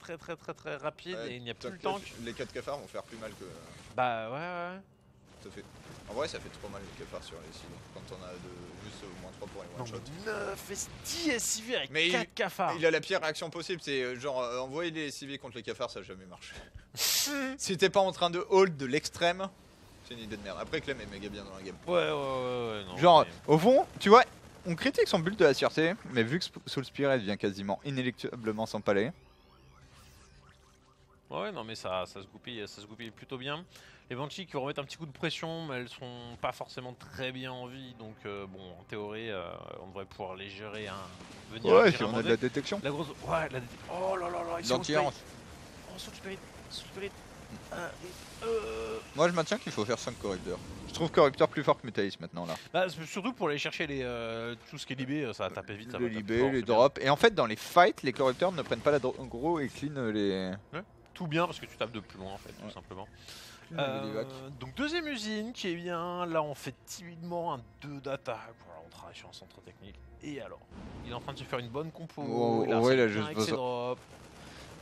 rapide et il n'y a plus le temps. Les 4 cafards vont faire plus mal que... Bah ouais. Ça fait... En vrai ça fait trop mal les cafards sur les cibles quand on a juste au moins 3 pour les one shot. 9 10 SIV avec 4 cafards. Il a la pire réaction possible, c'est genre envoyer les SIV contre les cafards, ça n'a jamais marché. Si t'es pas en train de hold de l'extrême, c'est une idée de merde. Après Clem est méga bien dans la game. Ouais, non, genre au fond, tu vois, on critique son build de la sûreté, mais vu que Soul Spirit vient quasiment inéluctablement s'empaler. Ouais non mais ça se goupille plutôt bien. Les Banshees qui vont remettre un petit coup de pression, mais elles sont pas forcément très bien en vie, donc bon en théorie on devrait pouvoir les gérer. Ouais, si on a de la détection. La grosse, ouais, oh là là là, l'anti-errance. Oh Soul Spirit. Moi je maintiens qu'il faut faire 5 corrupteurs. Je trouve corrupteur plus fort que Mutalis maintenant là. Bah, surtout pour aller chercher tout ce qui est libé, ça va taper vite. Les libés, les drops. Et en fait dans les fights, les corrupteurs ne prennent pas la gros et clean les... Ouais. Tout bien parce que tu tapes de plus loin en fait, tout simplement. Donc deuxième usine qui est bien, là on fait timidement un 2 d'attaque, voilà, on travaille sur un centre technique. Et alors, il est en train de se faire une bonne compo, il a avec ses drops.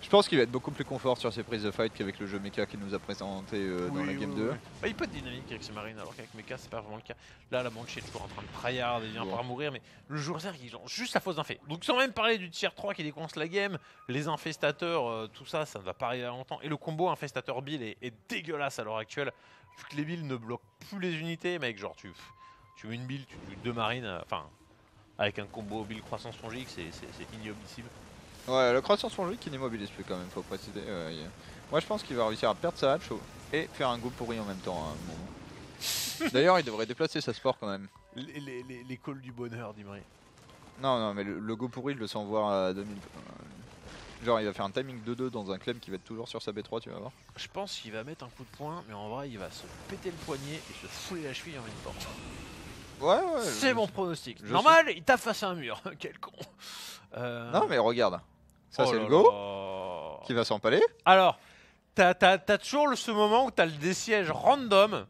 Je pense qu'il va être beaucoup plus confort sur ses prises de fight qu'avec le jeu mecha qu'il nous a présenté dans la game 2. Bah, il peut être dynamique avec ses marines alors qu'avec mecha c'est pas vraiment le cas. Là la Banshee est toujours en train de tryhard, il vient par mourir, mais le joueur il genre juste la fausse d'infé. Donc sans même parler du tier 3 qui décoince la game, les infestateurs, tout ça, ça ne va pas arriver à longtemps. Et le combo infestateur bill est dégueulasse à l'heure actuelle, vu que les bills ne bloquent plus les unités, mec, genre tu mets une build, tu tues 2 marines, enfin avec un combo build croissance fongique, c'est ignoble. Ouais, la croissance fongique qui n'immobilise plus quand même, faut préciser. Moi je pense qu'il va réussir à perdre sa hatch et faire un go pourri en même temps à un moment. D'ailleurs il devrait déplacer sa sport quand même. Les calls du bonheur d'Imri. Non mais le go pourri je le sens voir à 2000. Genre il va faire un timing 2-2 dans un Clem qui va être toujours sur sa B3, tu vas voir. Je pense qu'il va mettre un coup de poing, mais en vrai il va se péter le poignet et se fouler la cheville en même temps. Ouais. C'est mon pronostic. Normal, il tape face à un mur. Quel con. Non mais regarde. Ça c'est le go qui va s'empaler. Alors, t'as toujours ce moment où t'as le désiège random.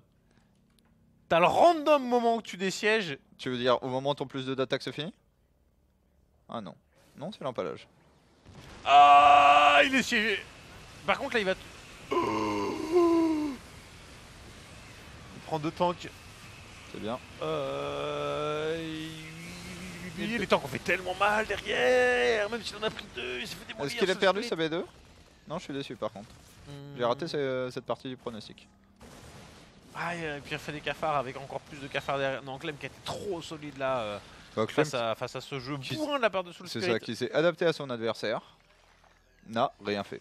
T'as le random moment où tu désièges. Tu veux dire au moment où ton plus 2 d'attaque se finit? Ah non. Non, c'est l'empalage. Ah, il est siégé. Par contre là il va... Il prend 2 tanks. C'est bien. Les tanks ont fait tellement mal derrière, même s'il en a pris 2, il s'est fait démolir. Est-ce qu'il a perdu sa B2? Non, je suis déçu par contre. J'ai raté cette partie du pronostic. Ah, et puis il fait des cafards avec encore plus de cafards derrière. Non, Clem qui était trop solide là Clem face à ce jeu bourrin de la part de Soul Spirit. C'est ça, qui s'est adapté à son adversaire. Non, rien fait.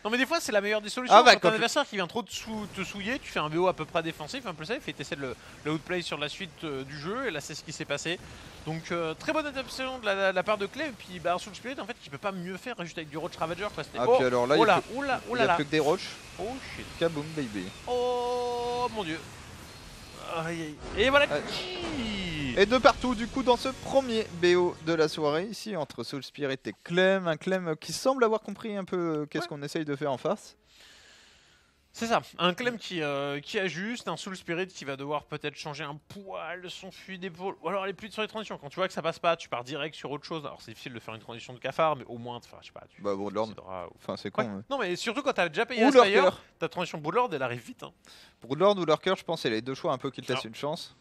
Non mais des fois c'est la meilleure des solutions. Quand t'as un adversaire qui vient trop te souiller, tu fais un BO à peu près défensif, un peu safe, et t'essaies de le outplay sur la suite du jeu, et là c'est ce qui s'est passé. Donc très bonne adaptation de la part de Clem, et puis Soul Spirit en fait qui peut pas mieux faire juste avec du Roach Ravager quoi. Ah puis alors là, il y a plus que des Roach. Oh shit. Kaboom baby. Oh mon dieu. Et voilà. Et de partout du coup dans ce premier BO de la soirée ici entre Soul Spirit et Clem, un Clem qui semble avoir compris un peu qu'est-ce qu'on essaye de faire en face. C'est ça, un Clem qui ajuste, un Soul Spirit qui va devoir peut-être changer un poil son fusil d'épaule, ou alors aller plus vite sur les transitions. Quand tu vois que ça passe pas, tu pars direct sur autre chose. Alors c'est difficile de faire une transition de cafard, mais au moins, je sais pas. Bah Broodlord, enfin c'est con. Ouais. Non mais surtout quand t'as déjà payé un Slayer, ta transition Broodlord elle arrive vite. Hein. Broodlord ou Lurker, je pense c'est les deux choix un peu qui te laissent une chance.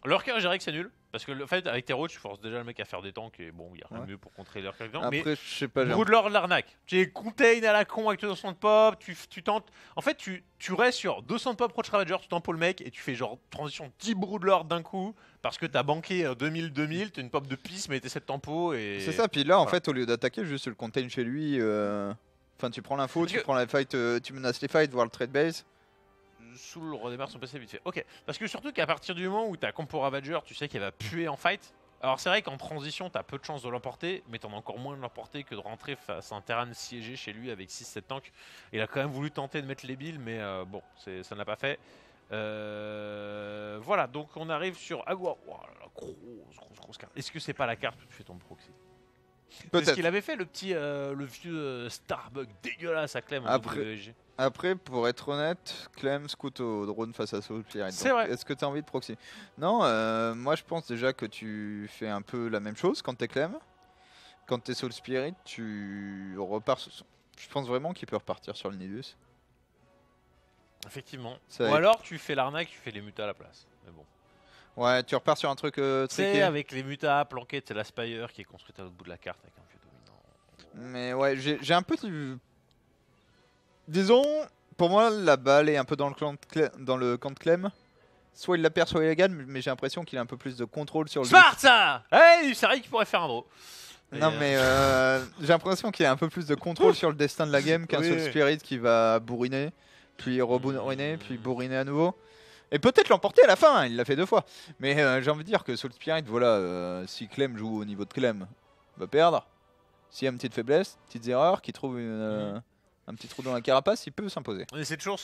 Lurker, je dirais que c'est nul. Parce que le fait, avec tes roads, tu forces déjà le mec à faire des tanks et bon, il n'y a rien de mieux pour contrer Lurker. Après, mais je sais pas. Broodlord l'arnaque. Tu es contain à la con avec 200 de pop, tu tentes. En fait, tu restes sur 200 de pop Roach Ravager, tu tempos le mec et tu fais genre transition 10 Broodlord d'un coup parce que t'as banqué 2000, t'as une pop de pisse mais t'essaies de tempo et. C'est ça, puis là en fait, au lieu d'attaquer, juste le contain chez lui. Enfin, tu prends l'info, tu prends la fight, tu menaces les fights, voir le trade base. Soul redémarre son PC vite fait. Ok, parce que surtout qu'à partir du moment où t'as compo Ravager, tu sais qu'elle va puer en fight. Alors c'est vrai qu'en transition, t'as peu de chances de l'emporter, mais t'en as encore moins de l'emporter que de rentrer face à un terrain siégé chez lui avec 6-7 tanks. Il a quand même voulu tenter de mettre les billes, mais bon, ça n'a pas fait. Voilà, donc on arrive sur Agua. Oh là là, grosse carte. Est-ce que c'est pas la carte où tu fais ton proxy? Parce qu'il avait fait le petit, le vieux Starbug dégueulasse à Clem en WG. Après, pour être honnête, Clem scout au drone face à Soul Spirit. C'est vrai. Est-ce que tu as envie de proxy? Non, moi je pense déjà que tu fais un peu la même chose quand t'es Clem. Quand t'es Soul Spirit, tu repars. Je pense vraiment qu'il peut repartir sur le Nidus. Effectivement. Ou alors tu fais l'arnaque, tu fais les mutas à la place. Mais bon. Ouais, tu repars sur un truc triqué. Avec les mutas planqués, c'est la Spire qui est construite à l'autre bout de la carte avec un vieux dominant. Mais ouais, j'ai un peu. Disons, pour moi, la balle est un peu dans le camp de Clem. Soit il la perd, soit il la gagne, mais j'ai l'impression qu'il a un peu plus de contrôle sur le. Smart ça! Hey, c'est vrai qu'il pourrait faire un draw. Non, mais j'ai l'impression qu'il a un peu plus de contrôle sur le destin de la game qu'un Soul Spirit qui va bourriner, puis rebourriner, puis bourriner à nouveau. Et peut-être l'emporter à la fin, hein, il l'a fait 2 fois. Mais j'ai envie de dire que Soul Spirit, voilà, si Clem joue au niveau de Clem, va perdre. S'il y a une petite faiblesse, petites erreurs, qu'il trouve un petit trou dans la carapace, il peut s'imposer. C'est toujours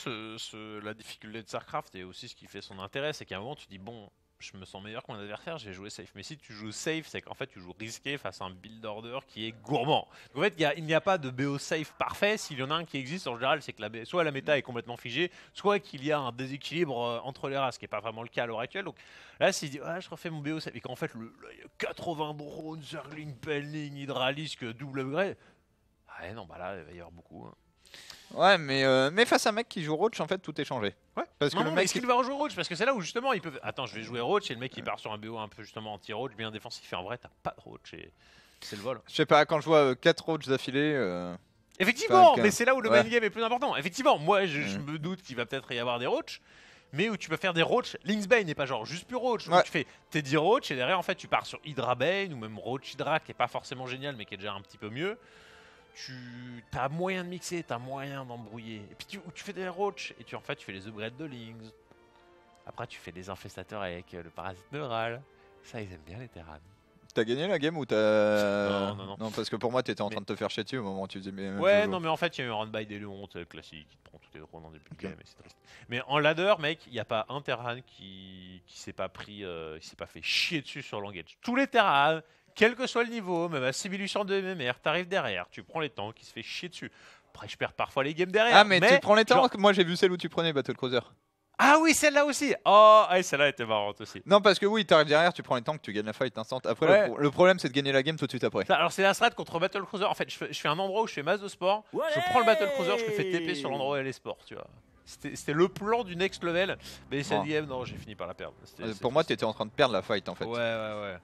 la difficulté de StarCraft et aussi ce qui fait son intérêt, c'est qu'à un moment tu dis bon, je me sens meilleur que mon adversaire, j'ai joué safe. Mais si tu joues safe, c'est qu'en fait tu joues risqué face à un build order qui est gourmand. Donc en fait, il n'y a pas de BO safe parfait. S'il y en a un qui existe en général, c'est que soit la méta est complètement figée, soit qu'il y a un déséquilibre entre les races, ce qui n'est pas vraiment le cas à l'heure actuelle. Donc là, s'il dit je refais mon BO safe, et qu'en fait il y a 80 drones, Zergling, Pelling, Hydralisk, double upgrade. Ah non, bah là il va y avoir beaucoup. Hein. Ouais, mais face à un mec qui joue Roach, en fait, tout est changé. Ouais. Parce que le mec, est-ce qu'il va rejouer Roach? Parce que c'est là où justement il peut. Attends, je vais jouer Roach et le mec qui part sur un BO un peu justement anti-Roach, bien défensif. Et en vrai, t'as pas de Roach et c'est le vol. Je sais pas, quand je vois 4 Roach d'affilée. Effectivement, mais c'est là où le main game est plus important. Effectivement, moi je me doute qu'il va peut-être y avoir des Roach, mais où tu peux faire des Roach. Link's n'est pas genre juste plus Roach. Où tu fais tes 10 Roach et derrière en fait tu pars sur Hydra Bane ou même Roach Hydra qui est pas forcément génial mais qui est déjà un petit peu mieux. Tu as moyen de mixer, tu as moyen d'embrouiller. Et puis tu fais des roach et tu fais les upgrades de Lings. Après tu fais des infestateurs avec le parasite neural. Ça ils aiment bien les Terran. T'as gagné la game ou t'as... Non, parce que pour moi t'étais en train de te faire chier dessus au moment où tu faisais mes... Ouais, non mais en fait il y a eu un run-by des Léons classique, qui te prend tous tes drones en début de game et c'est triste. Mais en ladder mec, il n'y a pas un Terran qui s'est pas pris, qui s'est pas fait chier dessus sur l'engage. Tous les Terran, quel que soit le niveau, même à 6802 MMR, t'arrives derrière, tu prends les tanks, qui se fait chier dessus. Après je perds parfois les games derrière. Ah mais tu prends les tanks, moi j'ai vu celle où tu prenais Battle Cruiser. Ah oui, celle-là aussi. Oh, celle-là était marrante aussi. Non, parce que oui, t'arrives derrière, tu prends les tanks, tu gagnes la fight instant. Après, le problème, c'est de gagner la game tout de suite après. Alors, c'est la strat contre Battle Cruiser. En fait, je fais un endroit où je fais masse de sport. Je prends le Battle Cruiser, je te fais TP sur l'endroit où elle est sport, tu vois. C'était le plan du next level. Mais cette game, non, j'ai fini par la perdre. Pour moi, t'étais en train de perdre la fight en fait. Ouais.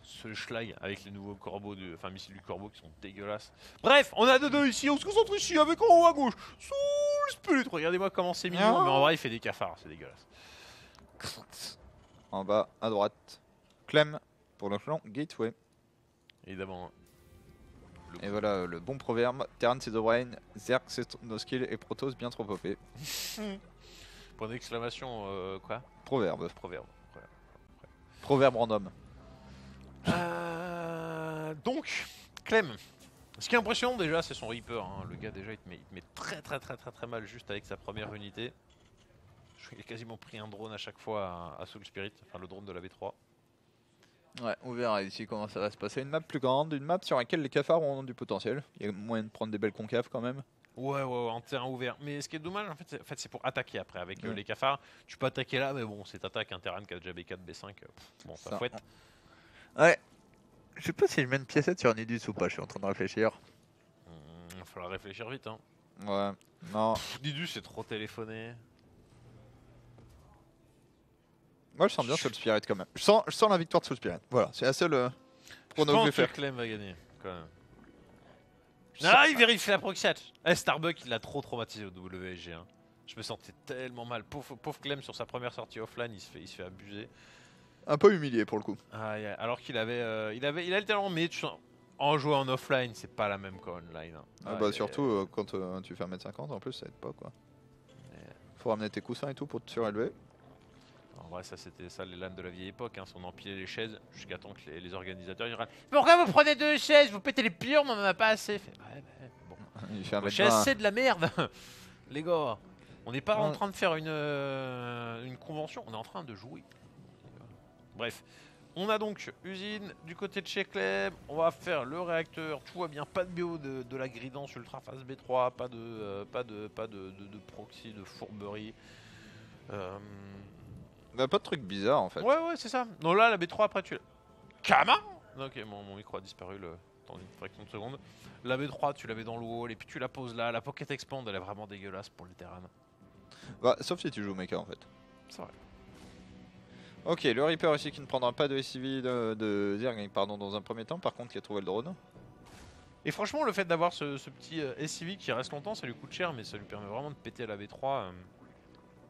Ce schlag avec les nouveaux corbeaux, missiles du corbeau qui sont dégueulasses. Bref, on a deux ici, on se concentre ici avec en haut à gauche. Soul Spirit, regardez-moi comment c'est mignon, mais en vrai il fait des cafards, c'est dégueulasse. En bas à droite, Clem pour le clan Gateway. Évidemment. Et voilà le bon proverbe. Terran c'est the brain, Zerg c'est no skill et Protoss bien trop OP. Point d'exclamation, quoi? Proverbe. Proverbe random. Donc, Clem. Ce qui est impressionnant déjà, c'est son Reaper. Hein. Le gars déjà, il te met très mal juste avec sa première unité. Je crois qu'il a quasiment pris un drone à chaque fois à Soul Spirit, enfin le drone de la V3. Ouais, on verra ici comment ça va se passer. Une map plus grande, une map sur laquelle les cafards ont du potentiel. Il y a moyen de prendre des belles concaves quand même. Ouais, en terrain ouvert. Mais ce qui est dommage, en fait, c'est pour attaquer après. Avec les cafards, tu peux attaquer là, mais bon, c'est attaque un terrain qui a déjà B4, B5. Bon, ça fouette. Ouais. Je sais pas si je mets une piécette sur Nidus ou pas, je suis en train de réfléchir. Il va falloir réfléchir vite. Hein. Ouais, non. Nidus, c'est trop téléphoné. Moi je sens bien Soul Spirit quand même. Je sens la victoire de Soul Spirit. Voilà, c'est la seule prono que je vais faire. Clem va gagner quand même. Ah, il vérifie la proxyate. Starbuck, il l'a trop traumatisé au WSG. Hein. Je me sentais tellement mal. Pauvre Clem sur sa première sortie offline, il se fait abuser. Un peu humilié pour le coup. Ah, yeah. Alors qu'il avait, il a le talent, mais en jouant en offline, c'est pas la même qu'online. Hein. Ah bah surtout quand tu fais 1m50 en plus, ça aide pas quoi. Faut ramener tes coussins et tout pour te surélever. En vrai, ça c'était ça les LAN de la vieille époque, hein. On empilait les chaises jusqu'à temps que les organisateurs ils disent pourquoi vous prenez 2 chaises, vous pétez les pions, on en a pas assez. Fait, bon. Il fait Les chaises c'est de la merde, les gars. On n'est pas en train de faire une convention, on est en train de jouer. Bref, on a donc usine du côté de chez Clem, on va faire le réacteur, tout va bien, pas de BO de la gridance ultra phase B3, pas de proxy, de fourberie. Bah pas de truc bizarre en fait. Ouais c'est ça. Non là la B3 après tu l'as. Kama. Ok mon micro a disparu dans une fraction de seconde. La B3 tu l'avais dans le wall et puis tu la poses là. La Pocket Expand elle est vraiment dégueulasse pour les terrains. Bah sauf si tu joues mecha en fait. C'est vrai. Ok le Reaper aussi qui ne prendra pas de SCV de Zerg pardon dans un premier temps, par contre qui a trouvé le drone. Et franchement le fait d'avoir ce petit SCV qui reste longtemps ça lui coûte cher mais ça lui permet vraiment de péter la B3.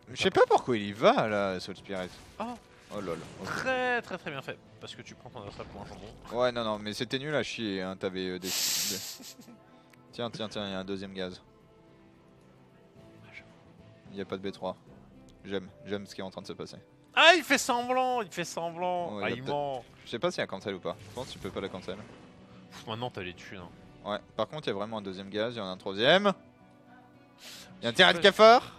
Je sais pas pourquoi il y va là, Soul Spirit. Oh lol. Okay. Très bien fait. Parce que tu prends ton adversaire pour un jambon. Ouais, non, mais c'était nul à chier. Hein. T'avais des. Tiens, il y a un deuxième gaz. Il n'y a pas de B3. J'aime ce qui est en train de se passer. Ah, il fait semblant. Ouais, il ment. Je sais pas s'il y a cancel ou pas. Je pense que tu peux pas la cancel. Maintenant, t'as les thunes. Hein. Ouais, par contre, il y a vraiment un deuxième gaz. Il y en a un troisième. Il y a un terrain de cafard.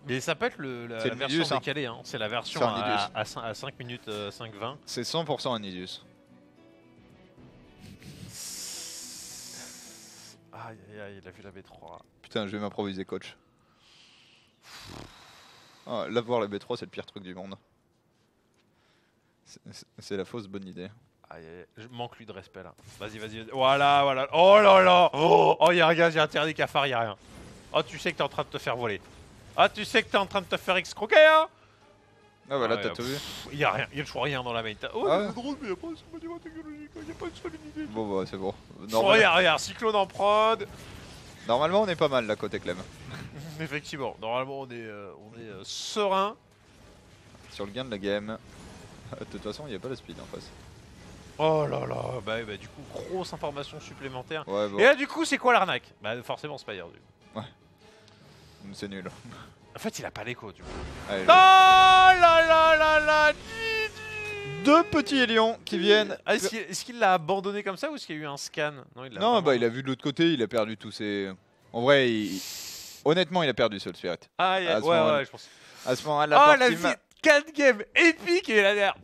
Et ça peut être la version décalée, hein. C'est la version à 5 minutes 5-20. C'est 100% un Nidus. Aïe, il a vu la B3. Putain, je vais m'improviser coach. Là, voir la B3, c'est le pire truc du monde. C'est la fausse bonne idée. Aïe, je manque lui de respect là. Vas-y. Voilà. Oh là là. Oh, il y a un gaz, il y a un terrain des cafards, il y a rien. Oh, tu sais que t'es en train de te faire voler. Ah, tu sais que t'es en train de te faire excroquer, hein. Ah bah là t'as tout vu. Il y a rien, il y a toujours rien dans la main. Oh, le drone, mais il y a pas de monument technologique, il y a pas de seule unité. Bon bah c'est bon. Regarde, Cyclone en prod. Normalement on est pas mal là côté Clem. Effectivement, normalement on est serein. Sur le gain de la game. De toute façon il n'y a pas le speed en face. Oh là là, bah du coup grosse information supplémentaire. Ouais, bon. Et là du coup c'est quoi l'arnaque? Bah forcément Spire du coup. Ouais. C'est nul. En fait il a pas l'écho du coup. Allez, oh là. 2 petits hélions qui viennent. Ah, est-ce qu'il l'a abandonné comme ça ou est-ce qu'il y a eu un scan? Non, bah il a vu de l'autre côté, il a perdu tous ses... En vrai, honnêtement il a perdu Soul Spirit. Ah ouais, je pense. À ce moment-là, la vie 4 games épique et la dernière.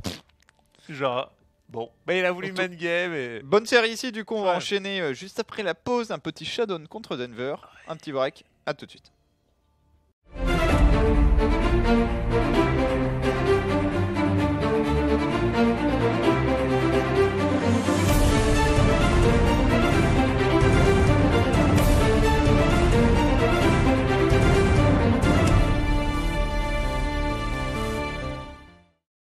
Genre... Bon, bah il a voulu man game et... Bonne série ici, du coup on va enchaîner juste après la pause, un petit Showdown contre Denver, un petit break, à tout de suite.